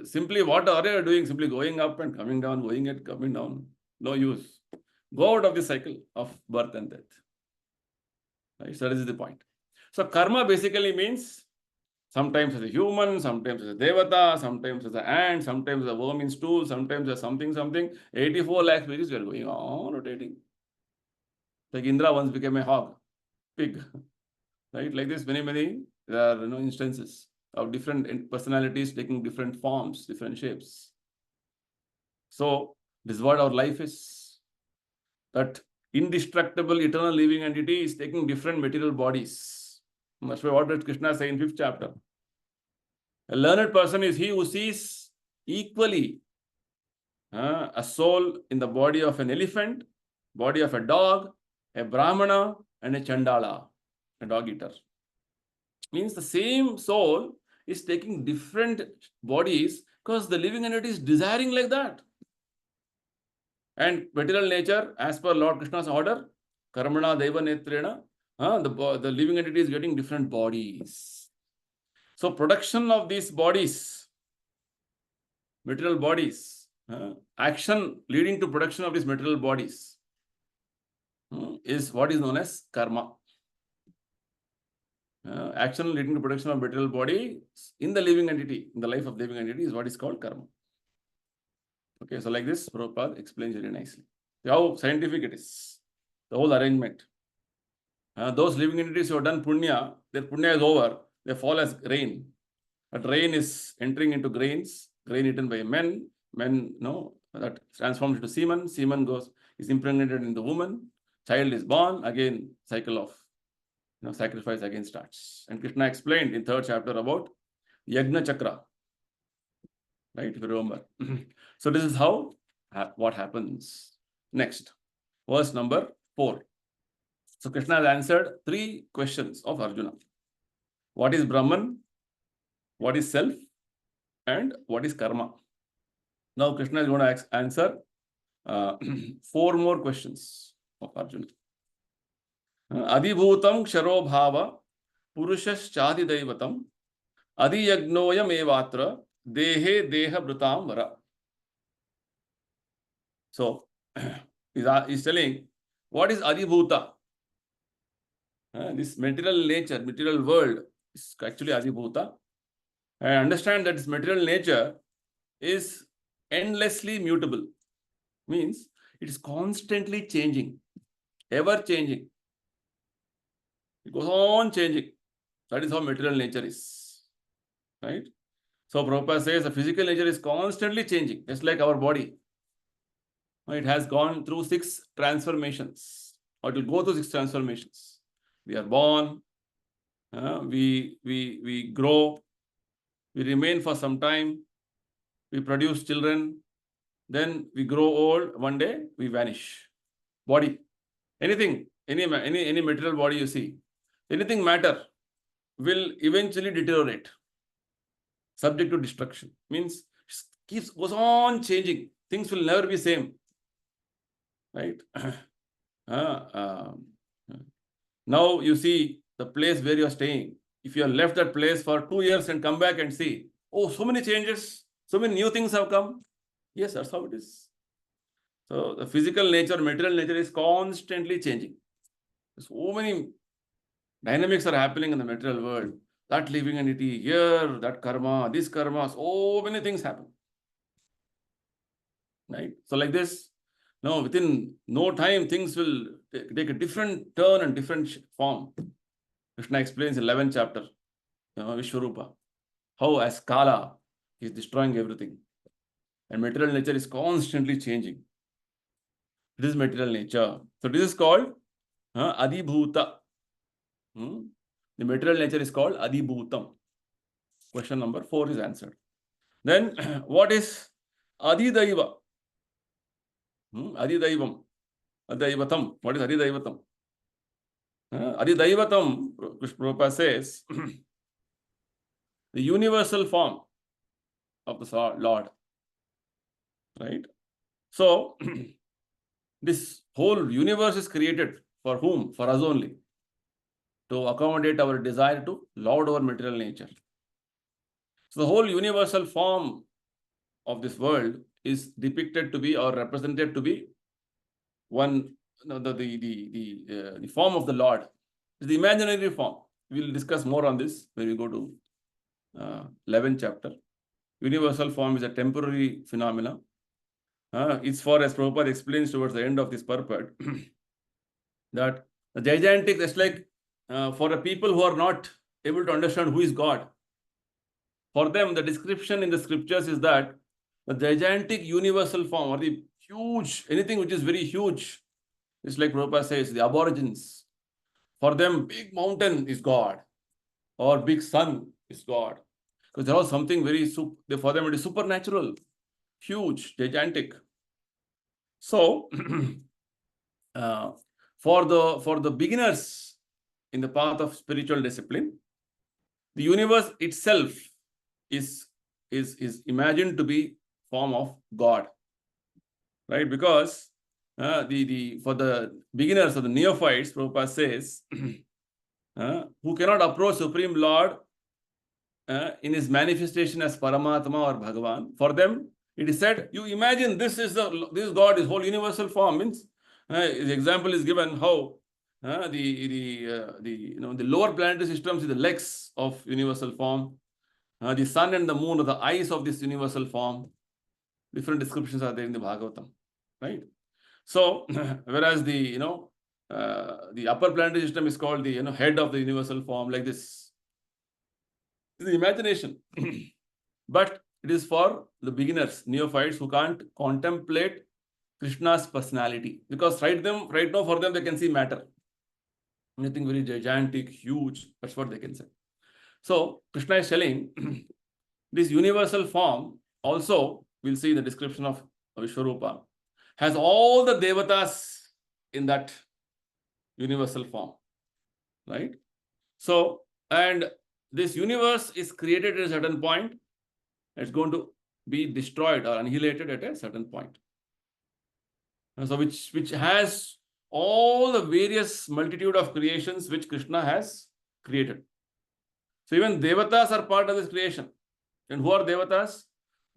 Simply, what are you doing? Simply going up and coming down, going and coming down. No use. Go out of the cycle of birth and death. Right? So that is the point. So karma basically means sometimes as a human, sometimes as a devata, sometimes as an ant, sometimes as a worm in stool, sometimes as something. 84 lakh species were going on rotating. Like Indra once became a hog, pig. Right? Like this, many there are instances of different personalities taking different forms, different shapes. So this is what our life is. That indestructible, eternal living entity is taking different material bodies. That's why what did Krishna say in 5th chapter? A learned person is he who sees equally a soul in the body of an elephant, body of a dog, a brahmana, and a chandala, a dog eater. Means the same soul is taking different bodies because the living entity is desiring like that. And material nature, as per Lord Krishna's order, karmana deva netrena, the living entity is getting different bodies. So production of these bodies, material bodies, action leading to production of these material bodies is what is known as karma. Action leading to production of material body in the living entity, in the life of living entity, is what is called karma. Okay, so like this, Prabhupada explains very nicely how scientific it is, the whole arrangement. Those living entities who have done punya, their punya is over, they fall as rain. That rain is entering into grains, grain eaten by men, that transforms into semen, semen is impregnated in the woman, child is born, again cycle of sacrifice again starts. And Krishna explained in 3rd chapter about Yagna Chakra. Right, if you remember. So this is how what happens. Next, verse number 4. So Krishna has answered 3 questions of Arjuna. What is Brahman? What is self? And what is karma? Now Krishna is going to answer 4 more questions of Arjuna. Adibhutam ksharo bhava purushashchadi daivatam adiyagnoyam evatra dehe deha brutam vara. So he's telling what is Adibhuta? This material nature, material world is actually Adibhuta. I understand that this material nature is endlessly mutable. Means it is constantly changing, ever changing. It goes on changing. That is how material nature is. Right? So Prabhupada says the physical nature is constantly changing, just like our body. It has gone through 6 transformations, or it will go through 6 transformations. We are born, we grow, we remain for some time, we produce children, then we grow old, one day we vanish. Body, anything, any material body you see, anything matter will eventually deteriorate, subject to destruction. Means goes on changing. Things will never be same. Right? Now you see the place where you are staying. If you have left that place for 2 years and come back and see, oh, so many changes, so many new things have come. Yes, that's how it is. So the physical nature, material nature is constantly changing. So many dynamics are happening in the material world. That living entity here, that karma, this karma, so many things happen. Right? So like this, no, within no time, things will take a different turn and different form. Krishna explains in 11th chapter, Vishwarupa, how as Kala is destroying everything. And material nature is constantly changing. This is material nature. So this is called Adibhuta. The material nature is called Adibhutam. Question number 4 is answered. Then what is Adidaiva? Adidaivam. Adaivatam. What is Adidaivatam? Adidaivatam, Prabhupada says, the universal form of the Lord. Right? So, this whole universe is created for whom? For us only. To accommodate our desire to lord over material nature. So, the whole universal form of this world is depicted to be or represented to be one, the form of the Lord. It's the imaginary form. We will discuss more on this when we go to 11th chapter. Universal form is a temporary phenomena. It's for, as Prabhupada explains towards the end of this purport, that the gigantic, that's like for the people who are not able to understand who is God. For them, the description in the scriptures is that the gigantic universal form, or the huge, anything which is very huge, it's like Prabhupada says, the aborigines. For them, big mountain is God, or big sun is God. Because there was something very, for them it is supernatural, huge, gigantic. So, for the beginners in the path of spiritual discipline, the universe itself is imagined to be form of God, right? Because for the beginners or the neophytes, Prabhupada says, who cannot approach Supreme Lord in his manifestation as Paramatma or Bhagavan, for them it is said, you imagine this God, his whole universal form. Means the example is given how the lower planetary systems is the legs of universal form. The sun and the moon are the eyes of this universal form. Different descriptions are there in the Bhagavatam, right? So, whereas the upper planetary system is called the head of the universal form, like this. This is the imagination, but it is for the beginners, neophytes who can't contemplate Krishna's personality, because right now for them they can see matter, anything very gigantic, huge. That's what they can say. So Krishna is telling this universal form also, we'll see the description of Vishwarupa, has all the devatas in that universal form, right? So, and this universe is created at a certain point. It's going to be destroyed or annihilated at a certain point. And so which has all the various multitude of creations which Krishna has created. So even Devatas are part of this creation. And who are Devatas?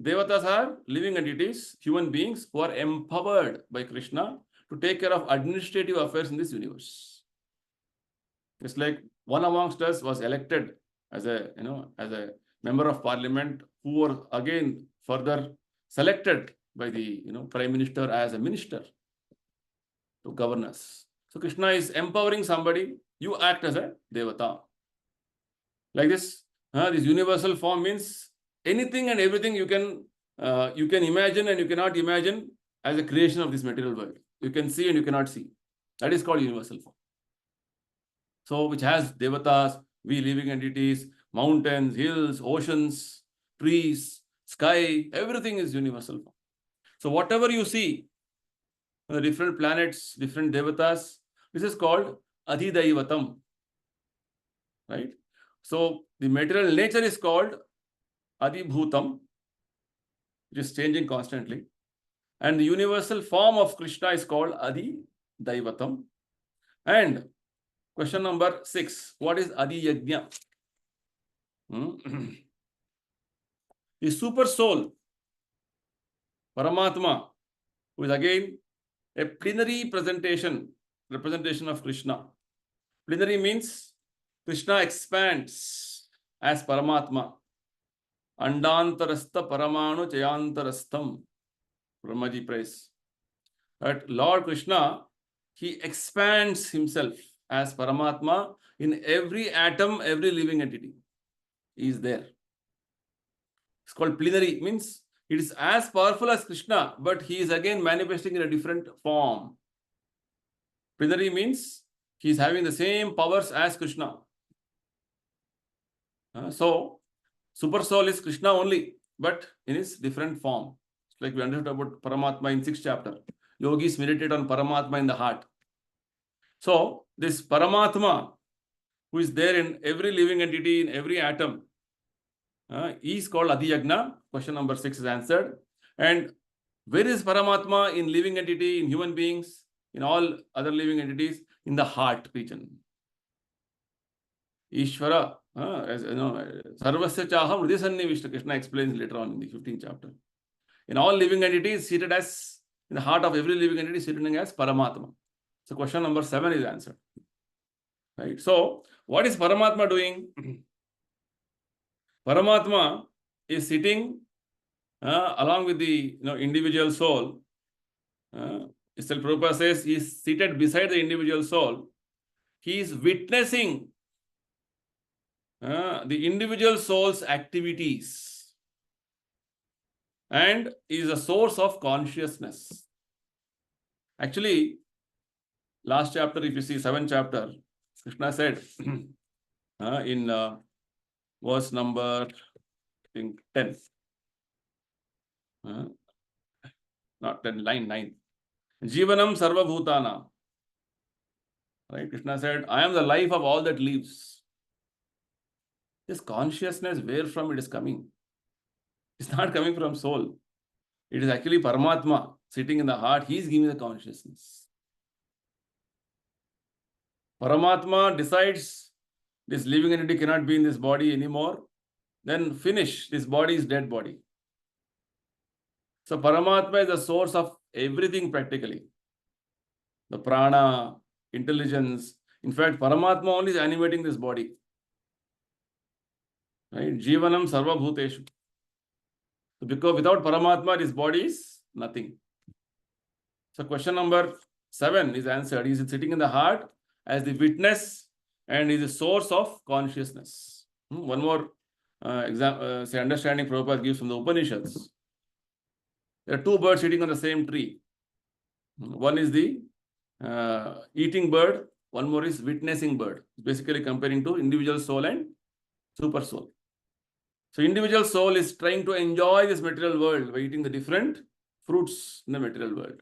Devatas are living entities, human beings who are empowered by Krishna to take care of administrative affairs in this universe. It's like one amongst us was elected as a member of parliament, who were again further selected by the prime minister as a minister to govern us. So Krishna is empowering somebody. You act as a devata. Like this, this universal form means anything and everything you can imagine and you cannot imagine as a creation of this material world. You can see and you cannot see. That is called universal form. So which has devatas, we living entities, mountains, hills, oceans, trees, sky, everything is universal form. So whatever you see, the different planets, different devatas, this is called adhidaivatam, right? So the material nature is called adibhutam, which is changing constantly. And the universal form of Krishna is called adhidaivatam. And question number 6, what is adiyajna? The super soul, Paramatma, who is again a plenary representation of Krishna. Plenary means Krishna expands as Paramatma. Andantarastha paramanu chayantarastham. Brahmaji prays. But Lord Krishna, he expands himself as Paramatma in every atom, every living entity. He is there. It's called plenary, means it is as powerful as Krishna, but he is again manifesting in a different form. Plenary means he is having the same powers as Krishna. So, super soul is Krishna only, but in his different form. Like we understood about Paramatma in 6th chapter. Yogis meditate on Paramatma in the heart. So, this Paramatma, who is there in every living entity, in every atom, is called Adiyagna. Question number 6 is answered. And where is Paramatma in living entity, in human beings, in all other living entities? In the heart region. Ishvara, as you know, Sarvasya Chaham Hridayasannivishta, Krishna explains later on in the 15th chapter. In all living entities, seated as, in the heart of every living entity, sitting as Paramatma. So question number 7 is answered. Right. So, what is Paramatma doing? Paramatma is sitting along with the individual soul. Srila Prabhupada says he is seated beside the individual soul. He is witnessing the individual soul's activities and is a source of consciousness. Actually, last chapter, if you see 7th chapter, Krishna said in verse number, I think 10, not 10, line 9. Jivanam sarva bhutana. Right? Krishna said, I am the life of all that lives. This consciousness, where from it is coming? It's not coming from soul. It is actually Paramatma sitting in the heart. He is giving the consciousness. Paramatma decides this living entity cannot be in this body anymore. Then finish. This body is dead body. So Paramatma is the source of everything practically. The prana, intelligence. In fact, Paramatma only is animating this body. Right? Jivanam sarva bhuteshu. So because without Paramatma, this body is nothing. So question number 7 is answered. He is sitting in the heart as the witness and is the source of consciousness. One more understanding Prabhupada gives from the Upanishads. There are 2 birds sitting on the same tree. One is the eating bird. One more is witnessing bird. Basically comparing to individual soul and super soul. So individual soul is trying to enjoy this material world by eating the different fruits in the material world.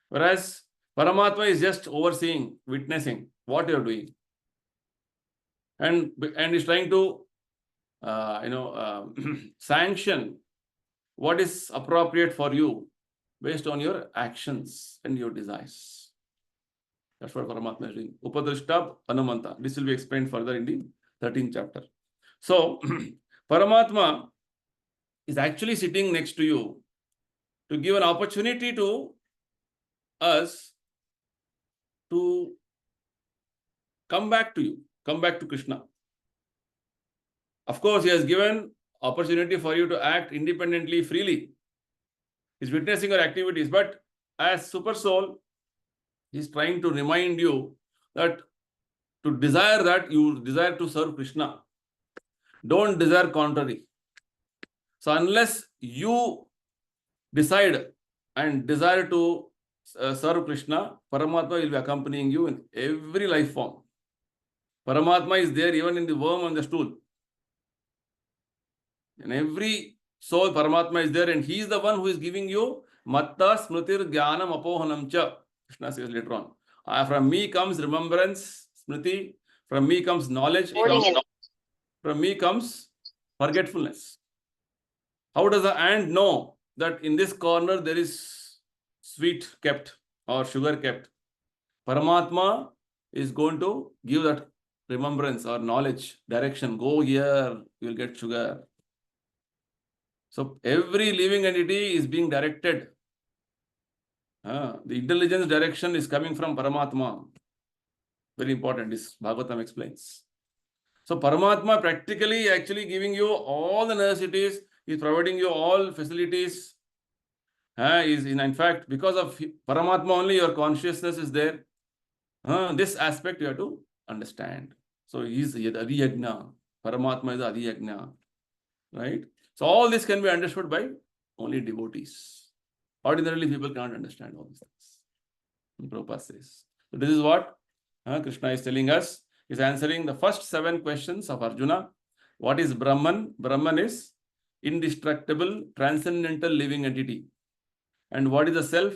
Whereas Paramatma is just overseeing, witnessing what you are doing. And is trying to, sanction what is appropriate for you based on your actions and your desires. That's what Paramatma is doing. Upadrishta Anumanta. This will be explained further in the 13th chapter. So, Paramatma is actually sitting next to you to give an opportunity to us to come back to you, come back to Krishna. Of course, he has given opportunity for you to act independently, freely. He's witnessing your activities, but as Super Soul, he's trying to remind you that to desire that, you desire to serve Krishna. Don't desire contrary. So unless you decide and desire to serve Krishna, Paramatma will be accompanying you in every life form. Paramatma is there even in the worm on the stool. In every soul, Paramatma is there, and he is the one who is giving you Matta Smritir Jnanam Apohanam Cha. Krishna says later on. From me comes remembrance, Smriti. From me comes knowledge. From me comes forgetfulness. How does the ant know that in this corner there is sweet kept or sugar kept? Paramatma is going to give that remembrance or knowledge, direction. Go here, you will get sugar. So every living entity is being directed. The intelligence direction is coming from Paramatma. Very important, this Bhagavatam explains. So Paramatma practically actually giving you all the necessities, is providing you all facilities. In fact, because of Paramatma only your consciousness is there. This aspect you have to understand. So he is Adi Yajna. Paramatma is Adi Yajna. Right? So all this can be understood by only devotees. Ordinarily, people cannot understand all these things. Prabhupada says. So this is what Krishna is telling us. He is answering the first 7 questions of Arjuna. What is Brahman? Brahman is indestructible, transcendental living entity. And what is the self?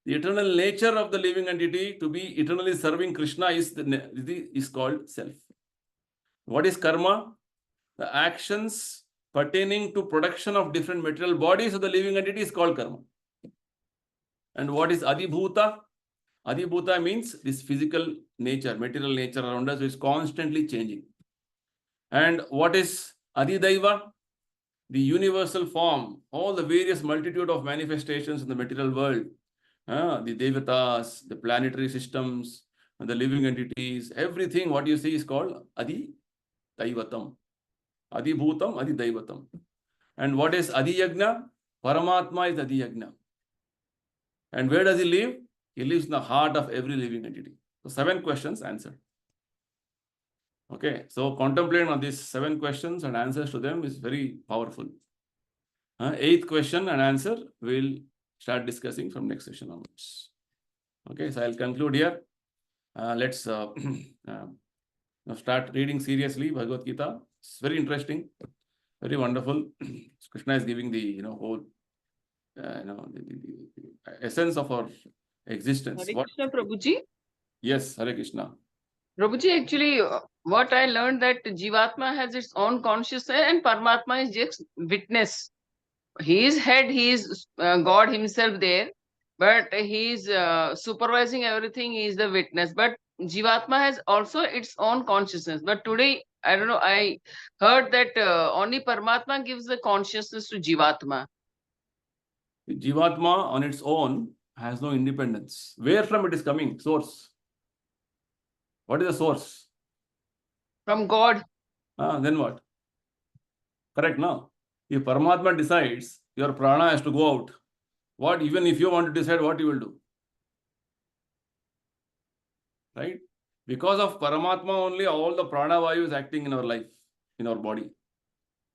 The eternal nature of the living entity to be eternally serving Krishna is called self. What is karma? The actions pertaining to production of different material bodies of the living entity is called karma. And what is Adibhuta? Adibhuta means this physical nature, material nature around us is constantly changing. And what is Adidaiva? The universal form, all the various multitude of manifestations in the material world, the Devatas, the planetary systems, the living entities, everything what you see is called Adidaivatam. Adibhutam, Adidaivatam. And what is Adiyagna? Paramatma is Adiyagna. And where does he live? He lives in the heart of every living entity. So 7 questions answered. Okay, so contemplating on these 7 questions and answers to them is very powerful. 8th question and answer we'll start discussing from next session onwards. Okay, so I'll conclude here. Let's start reading seriously Bhagavad Gita. It's very interesting, very wonderful. Krishna is giving the whole the essence of our existence. Hare Krishna, Prabhuji. Yes, Hare Krishna. Prabhuji, actually, what I learned that Jivatma has its own consciousness and Paramatma is just witness. He is head, he is God himself there, but he is supervising everything, he is the witness. But Jivatma has also its own consciousness. But today, I don't know, I heard that only Paramatma gives the consciousness to Jivatma. Jivatma on its own has no independence. Where from it is coming? Source. What is the source? From God. Then what? Correct, no? If Paramatma decides your prana has to go out, what even if you want to decide what you will do? Right? Because of Paramatma only, all the prana vayu is acting in our life, in our body.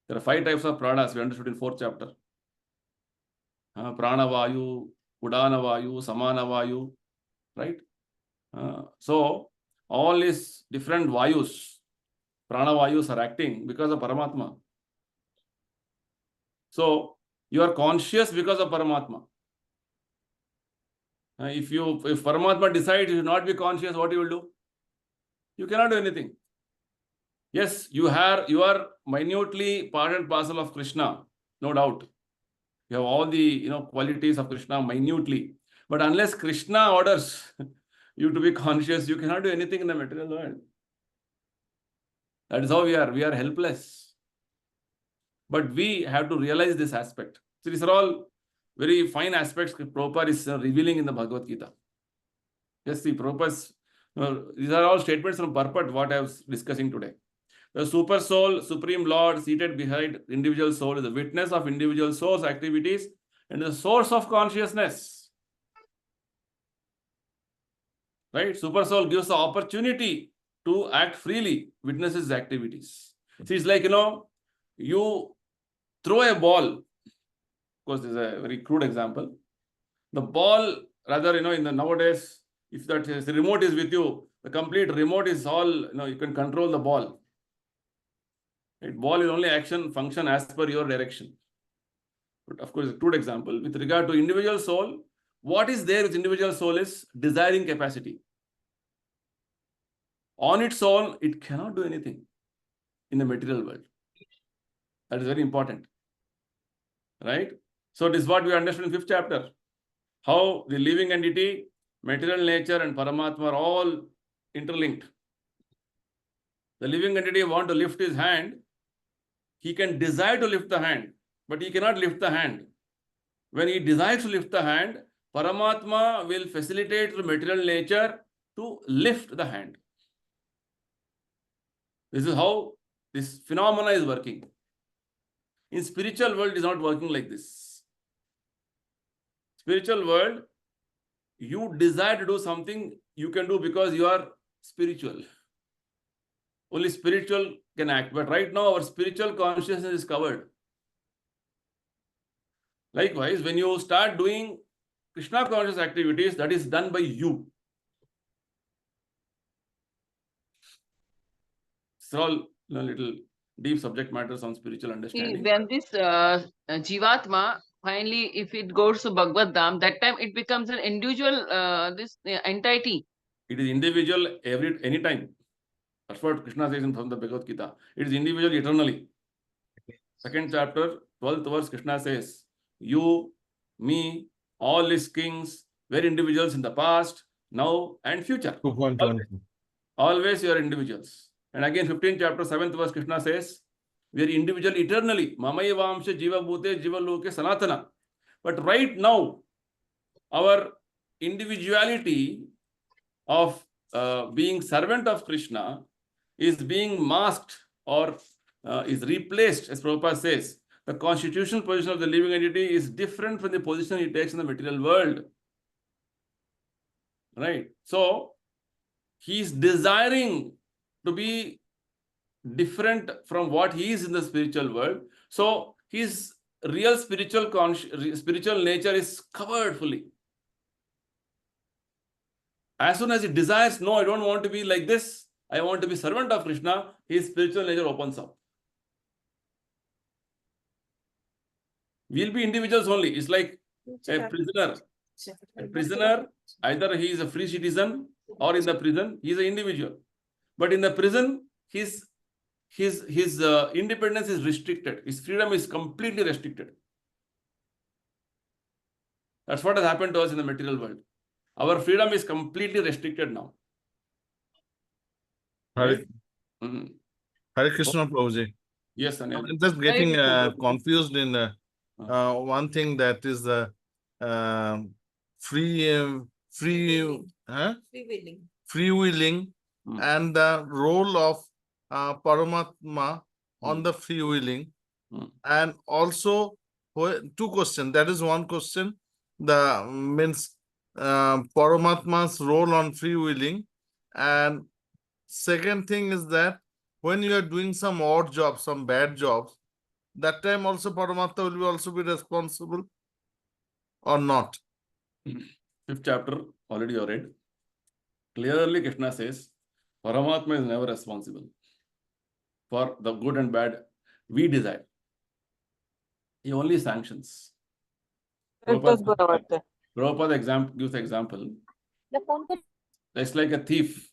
There are 5 types of pranas we understood in 4th chapter. Prana vayu, udana vayu, samana vayu, right? So all these different vayus, prana vayus are acting because of Paramatma. So you are conscious because of Paramatma. If Paramatma decides you should not be conscious, what you will do? You cannot do anything. Yes, you are minutely part and parcel of Krishna, no doubt. You have all the qualities of Krishna minutely. But unless Krishna orders you to be conscious, you cannot do anything in the material world. That is how we are. We are helpless. But we have to realize this aspect. So these are all very fine aspects Prabhupada is revealing in the Bhagavad Gita. Yes, see, Prabhupada's, these are all statements from purport, what I was discussing today. The super soul, supreme Lord, seated behind individual soul, is the witness of individual soul's activities and the source of consciousness. Right? Super soul gives the opportunity to act freely, witnesses activities. See, it's like, you throw a ball. Of course, this is a very crude example. The ball, rather, in the nowadays, if that the remote is with you, the complete remote is all, you can control the ball. Right? Ball is only function as per your direction. But of course, a crude example. With regard to individual soul, what is there with individual soul is desiring capacity. On its own, it cannot do anything in the material world. That is very important. Right? So this is what we understood in 5th chapter. How the living entity, material nature and Paramatma are all interlinked. The living entity wants to lift his hand. He can desire to lift the hand, but he cannot lift the hand. When he desires to lift the hand, Paramatma will facilitate the material nature to lift the hand. This is how this phenomena is working. In spiritual world, it is not working like this. Spiritual world, you desire to do something, you can do because you are spiritual. Only spiritual can act. But right now, our spiritual consciousness is covered. Likewise, when you start doing Krishna conscious activities, that is done by you. It's all little deep subject matters on spiritual understanding. When this Jivatma, finally, if it goes to Bhagavad Dham, that time it becomes an individual, this entity. It is individual any time. That's what Krishna says from the Bhagavad Gita. It is individual eternally. 2nd chapter, 12th verse, Krishna says, you, me, all these kings were individuals in the past, now and future. 2.1. Always you are individuals. And again, 15th chapter, 7th verse, Krishna says, we are individual eternally. Mamayavamsha jiva bhute jiva loke sanatana. But right now, our individuality of being servant of Krishna is being masked or is replaced, as Prabhupada says. The constitutional position of the living entity is different from the position he takes in the material world. Right? So, he is desiring to be different from what he is in the spiritual world. So, his real spiritual nature is covered fully. As soon as he desires, no, I don't want to be like this, I want to be servant of Krishna, his spiritual nature opens up. We'll be individuals only. It's like a prisoner. A prisoner, either he is a free citizen or in the prison, he is an individual. But in the prison, his independence is restricted. His freedom is completely restricted. That's what has happened to us in the material world. Our freedom is completely restricted now. Hare, Mhm. Hare Krishna Prabhuji. Yes, Anil. I'm just getting Krishna Prabhuji. confused in one thing, that is the free willing and the role of Paramatma on the free willing. And also, two questions. That is one question. The means Paramatma's role on free willing. And second thing is that when you are doing some odd jobs, some bad jobs, that time also Paramatma will also be responsible or not? 5th chapter, already you read. Clearly, Krishna says, Paramatma is never responsible for the good and bad we desire. He only sanctions. It was Bhagavad. Prabhupada gives the example. It's like a thief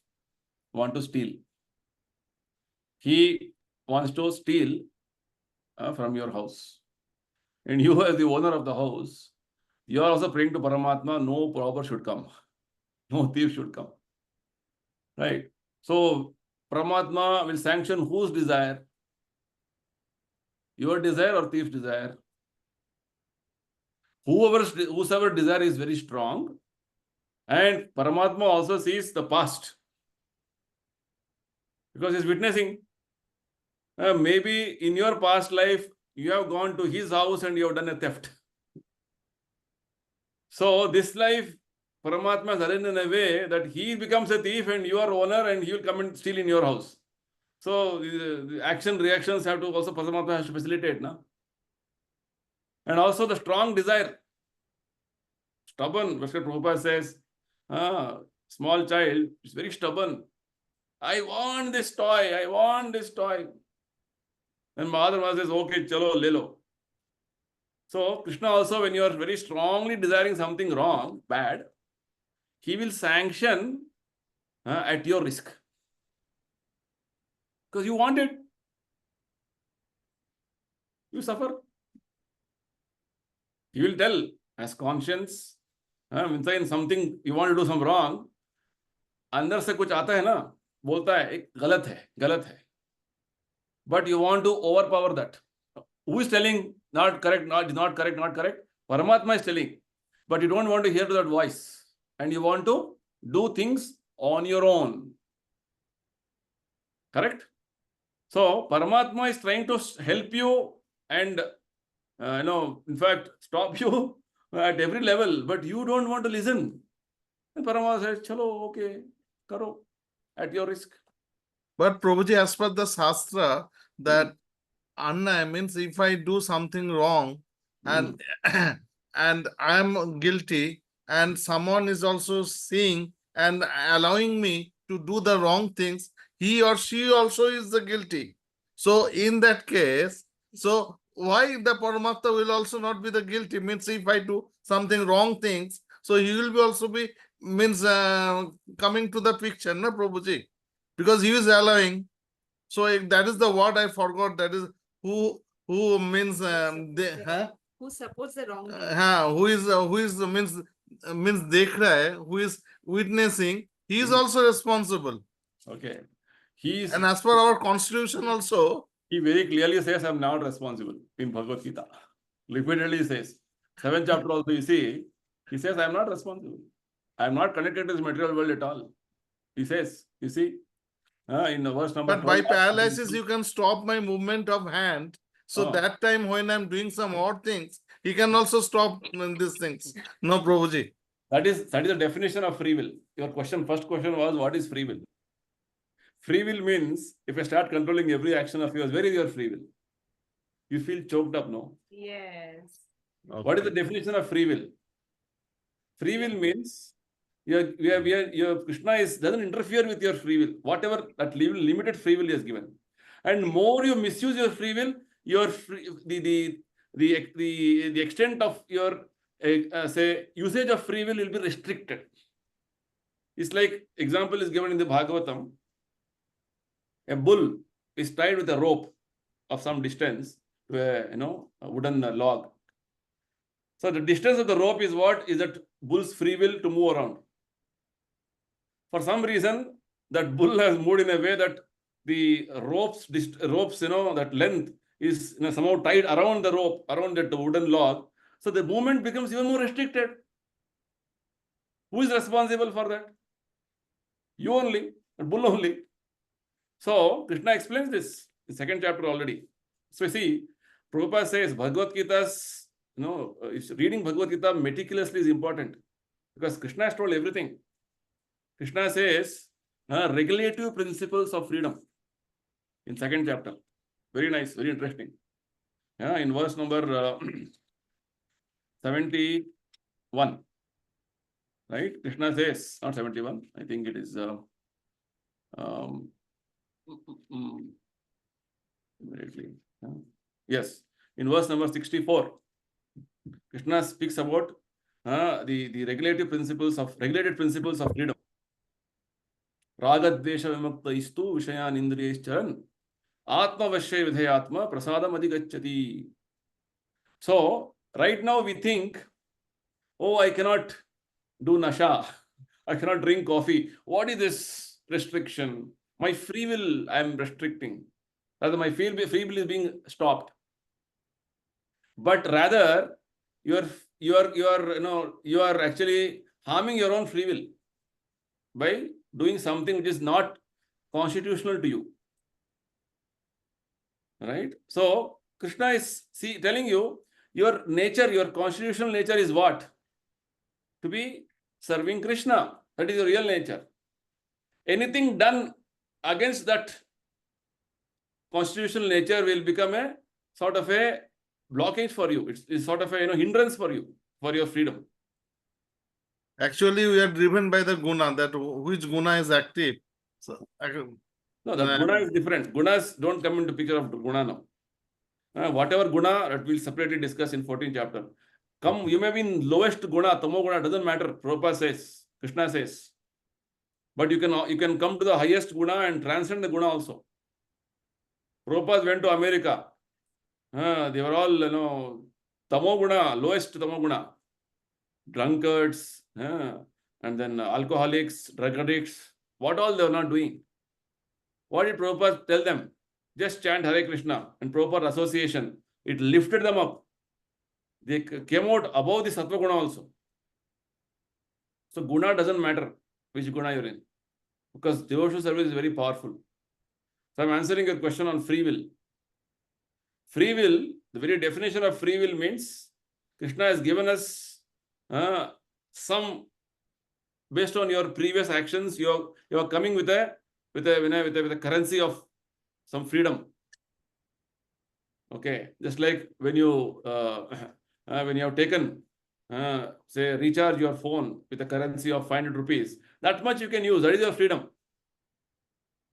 want to steal. He wants to steal from your house. And you as the owner of the house, you are also praying to Paramatma, no robber should come. No thief should come. Right? So, Paramatma will sanction whose desire? Your desire or thief's desire? Whosoever desire is very strong, and Paramatma also sees the past. Because he's witnessing. Maybe in your past life, you have gone to his house and you have done a theft. So this life, Paramatma is arranged in a way that he becomes a thief and you are owner and he will come and steal in your house. So the action reactions have to also, Paramatma has to facilitate. Na? And also the strong desire. Stubborn, Bhaskar Prabhupada says, small child is very stubborn. I want this toy, I want this toy. And Mahadharma says, okay, chalo, lelo. So Krishna also, when you are very strongly desiring something wrong, bad, he will sanction at your risk. Because you want it. You suffer. He will tell as conscience, in something you want to do some wrong, अंदर से कुछ आता है ना, बोलता है एक गलत है. But you want to overpower that. Who is telling not correct? Paramatma is telling. But you don't want to hear that voice. And you want to do things on your own. Correct? So, Paramatma is trying to help you and, in fact, stop you at every level. But you don't want to listen. And Paramatma says, chalo, okay, karo, at your risk. But Prabhuji, as per the Shastra, that Anna means if I do something wrong and and I am guilty and someone is also seeing and allowing me to do the wrong things, he or she also is the guilty. So in that case, so why the Paramatma will also not be the guilty? Means if I do something wrong things, so he will be also be means coming to the picture, na Prabhuji? Because he is allowing. So that is the word I forgot. That is who means Who supports the wrong? who is means dekh raha hai, who is witnessing. He is also responsible. Okay. And as per our constitution also, he very clearly says, I am not responsible in Bhagavad Gita. Repeatedly says. 7th chapter also you see, he says, I am not responsible. I am not connected to this material world at all. He says, you see, in the verse number but by 12, paralysis you can stop my movement of hand. So that time when I am doing some odd things, he can also stop these things. No, Prabhuji. That is the definition of free will. Your first question was, what is free will? Free will means, if I start controlling every action of yours, where is your free will? You feel choked up, no? Yes. Okay. What is the definition of free will? Free will means your Krishna doesn't interfere with your free will, whatever that limited free will is given. And more you misuse your free will, the extent of your say usage of free will be restricted. It's like example is given in the Bhagavatam. A bull is tied with a rope of some distance to a wooden log. So the distance of the rope is what? Is that bull's free will to move around. For some reason, that bull has moved in a way that the ropes, that length is somehow tied around the rope, around that wooden log. So the movement becomes even more restricted. Who is responsible for that? You only, the bull only. So Krishna explains this in 2nd chapter already. So you see, Prabhupada says Bhagavad Gita's, reading Bhagavad Gita meticulously is important because Krishna has told everything. Krishna says regulative principles of freedom in 2nd chapter. Very nice, very interesting. In verse number 71, right? Krishna says, not 71, I think it is immediately. Yes, in verse number 64, Krishna speaks about the regulated principles of freedom. Raga dvesha vimakta istu vishayan indriyescharan atma vashya vidhayatma prasadam adhigacchati. So right now we think, oh, I cannot do nasha, I cannot drink coffee. What is this restriction? My free will I am restricting. Rather, my free will is being stopped. But rather, you are actually harming your own free will by doing something which is not constitutional to you. Right? So Krishna is telling you your nature, your constitutional nature is what? To be serving Krishna. That is your real nature. Anything done against that constitutional nature will become a sort of a blockage for you. It's sort of a hindrance for you, for your freedom. Actually, we are driven by the guna, that which guna is active. So, no, the guna is different. Gunas don't come into picture of guna now. Whatever guna, that we'll separately discuss in 14th chapter. You may be in lowest guna, tamo guna, doesn't matter. Prabhupada says, Krishna says. But you can come to the highest guna and transcend the guna also. Prabhupada went to America. They were all, tamo guna, lowest tamo guna. Drunkards, and then alcoholics, drug addicts. What all they were not doing? What did Prabhupada tell them? Just chant Hare Krishna and Prabhupada association. It lifted them up. They came out above the Sattva Guna also. So Guna doesn't matter which Guna you're in. Because devotional service is very powerful. So I'm answering your question on free will. Free will, the very definition of free will means Krishna has given us some, based on your previous actions, you are coming with a currency of some freedom. Okay, just like when you have taken, say, recharge your phone with a currency of 500 rupees, that much you can use. That is your freedom.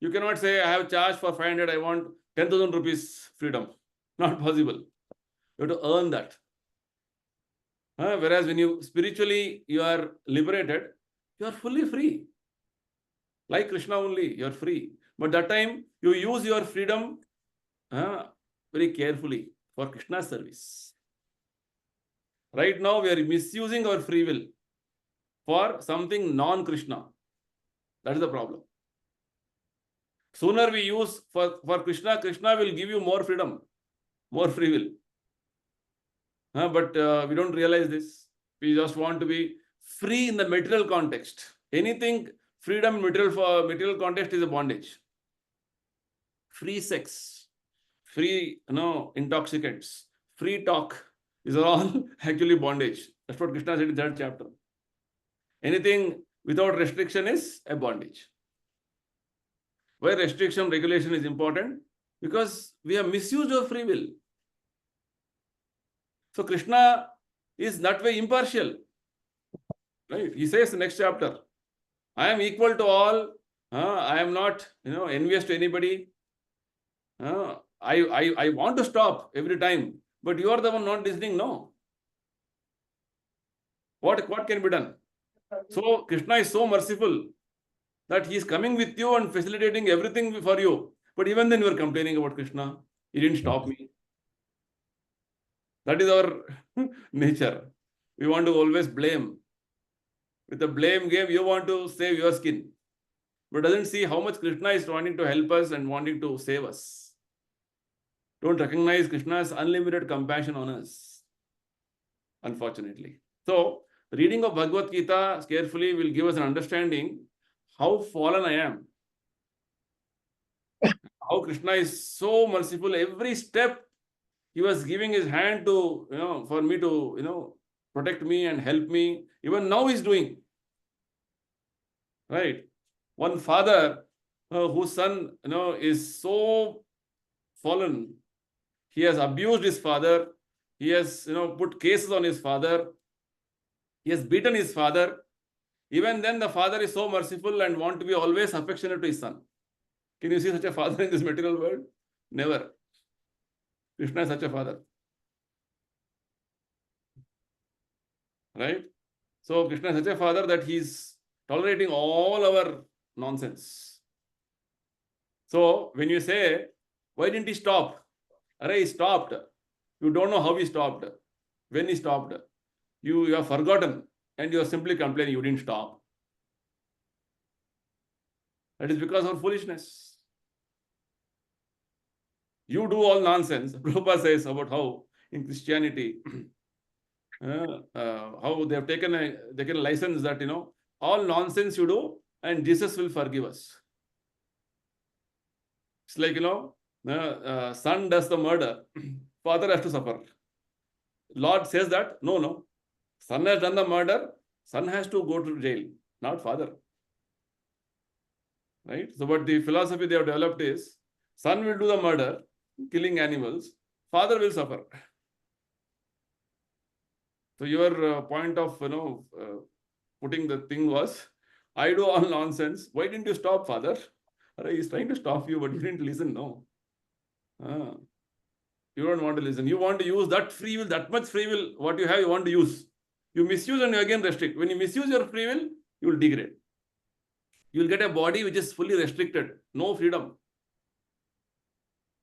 You cannot say, I have charged for 500, I want 10,000 rupees freedom. Not possible. You have to earn that. Whereas when you spiritually you are liberated, you are fully free. Like Krishna only, you are free. But that time you use your freedom very carefully for Krishna's service. Right now we are misusing our free will for something non-Krishna. That is the problem. Sooner we use for Krishna, Krishna will give you more freedom, more free will. But we don't realize this. We just want to be free in the material context. Anything freedom material context is a bondage. Free sex, free intoxicants, free talk, these are all actually bondage. That's what Krishna said in 3rd chapter. Anything without restriction is a bondage. Why restriction regulation is important? Because we have misused our free will. So Krishna is that way impartial. Right? He says in the next chapter, I am equal to all. I am not envious to anybody. I want to stop every time, but you are the one not listening. No. What can be done? So Krishna is so merciful that he is coming with you and facilitating everything for you. But even then you are complaining about Krishna. He didn't stop me. That is our nature. We want to always blame. With the blame game, you want to save your skin. But doesn't see how much Krishna is wanting to help us and wanting to save us. Don't recognize Krishna's unlimited compassion on us. Unfortunately. So, the reading of Bhagavad Gita carefully will give us an understanding how fallen I am. How Krishna is so merciful. Every step he was giving his hand to, for me to, protect me and help me. Even now he's doing. Right? One father whose son, is so fallen. He has abused his father. He has, put cases on his father. He has beaten his father. Even then the father is so merciful and want to be always affectionate to his son. Can you see such a father in this material world? Never. Krishna is such a father. Right? So Krishna is such a father that he's tolerating all our nonsense. So when you say, why didn't he stop? Array, he stopped. You don't know how he stopped. When he stopped. You have forgotten and you are simply complaining you didn't stop. That is because of foolishness. You do all nonsense. Prabhupada says about how in Christianity, how they have taken a license that, all nonsense you do and Jesus will forgive us. It's like, son does the murder, father has to suffer. Lord says that, no. Son has done the murder, son has to go to jail, not father. Right? So what the philosophy they have developed is, son will do the murder, killing animals, father will suffer. So your point of, putting the thing was, I do all nonsense. Why didn't you stop, father? He's trying to stop you, but you didn't listen, no. You don't want to listen. You want to use that free will, that much free will, what you have, you want to use. You misuse and you again restrict. When you misuse your free will, you will degrade. You will get a body which is fully restricted, no freedom.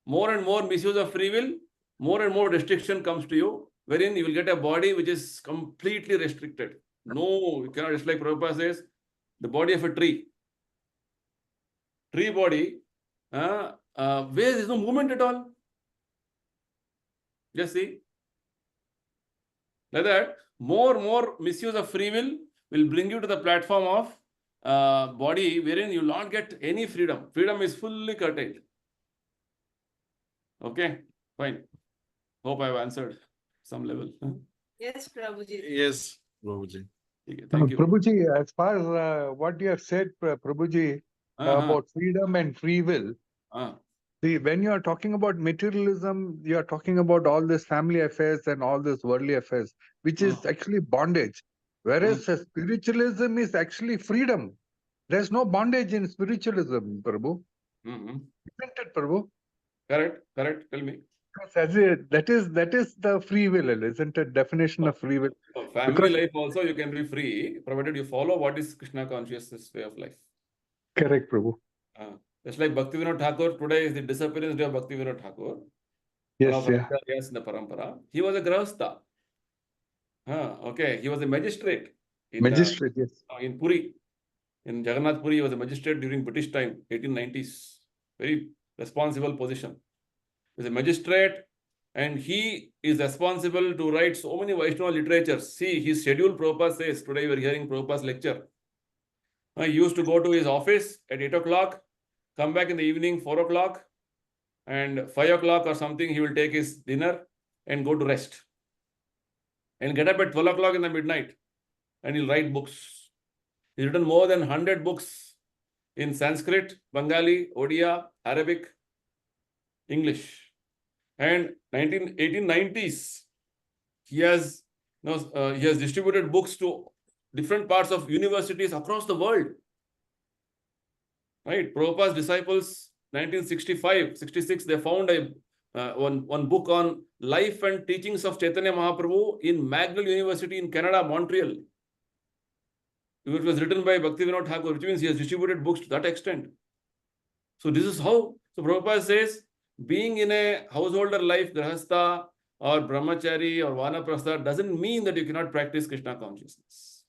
More and more misuse of free will, more and more restriction comes to you, wherein you will get a body which is completely restricted. No, you cannot. It's like Prabhupada says, the body of a tree. Tree body, where there is no movement at all. Just see. Like that, more misuse of free will bring you to the platform of body wherein you will not get any freedom. Freedom is fully curtailed. Okay, fine. Hope I have answered some level. Yes, Prabhuji. Yes, Prabhuji. Okay, thank you. Prabhuji, as far as what you have said, Prabhuji, about freedom and free will, see, when you are talking about materialism, you are talking about all this family affairs and all this worldly affairs, which is actually bondage. Whereas spiritualism is actually freedom. There's no bondage in spiritualism, Prabhu. Isn't it, Prabhu? Correct. Tell me. That is the free will, isn't it? Definition of free will. Family life also you can be free, provided you follow what is Krishna consciousness way of life. Correct, Prabhu. Just like Bhaktivinoda Thakur, today is the disappearance day of Bhaktivinoda Thakur. Yes, yeah. Yes, in the parampara. He was a grahastha. Okay, he was a magistrate. Magistrate, yes. In Puri. In Jagannath Puri, he was a magistrate during British time, 1890s. Very responsible position. He was a magistrate and he is responsible to write so many Vaishnava literatures. See, his schedule, Prabhupada says, today we are hearing Prabhupada's lecture. He used to go to his office at 8 o'clock, come back in the evening, 4 o'clock, and 5 o'clock or something, he will take his dinner and go to rest. And get up at 12 o'clock in the midnight and he'll write books. He's written more than 100 books in Sanskrit, Bengali, Odia, Arabic, English. And 1890s, he has distributed books to different parts of universities across the world. Right? Prabhupada's disciples, 1965, 66, they found one book on life and teachings of Chaitanya Mahaprabhu in McGill University in Canada, Montreal. It was written by Bhaktivinoda Thakur, which means he has distributed books to that extent. So this is how. So Prabhupada says, being in a householder life, grahastha or brahmachari or vanaprastha doesn't mean that you cannot practice Krishna consciousness.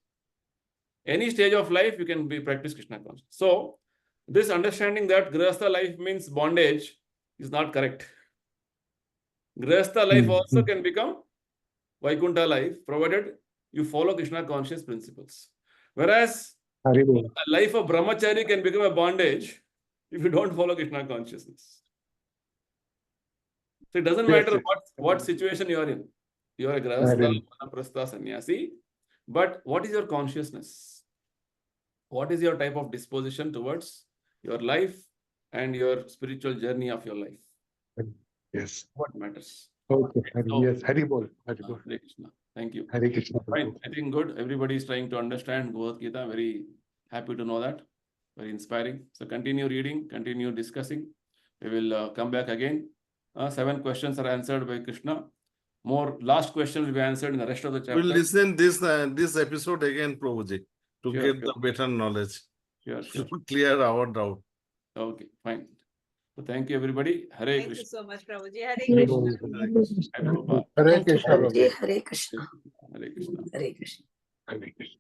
Any stage of life, you can practice Krishna consciousness. So this understanding that grahastha life means bondage is not correct. Grahastha life also can become Vaikuntha life, provided you follow Krishna conscious principles. Whereas a life of brahmachari can become a bondage if you don't follow Krishna consciousness. So it doesn't matter what situation you are in. You are a grahastha, vanaprastha, sannyasi. But what is your consciousness? What is your type of disposition towards your life and your spiritual journey of your life? Yes. What matters? Okay. Yes. Hari Bol. Hari Bol. Hare Krishna. Thank you. Hare Krishna. Fine. I think good. Everybody is trying to understand Bhagavad Gita. Very happy to know that. Very inspiring. So continue reading, continue discussing. We will come back again. 7 questions are answered by Krishna. more last questions will be answered in the rest of the chapter. We'll listen this episode again, Prabhuji, to Sure, get sure. the better knowledge. Sure, sure. To clear our doubt. Okay, fine. So thank you, everybody. Hare Thank you Krishna. so much, Prabhuji. Hare Hare Krishna. Hare Krishna. Hare Prabhupada. Hare Thank you, Krishna. Prabhuji. Hare Krishna. Hare Krishna. Hare Krishna. Hare Krishna.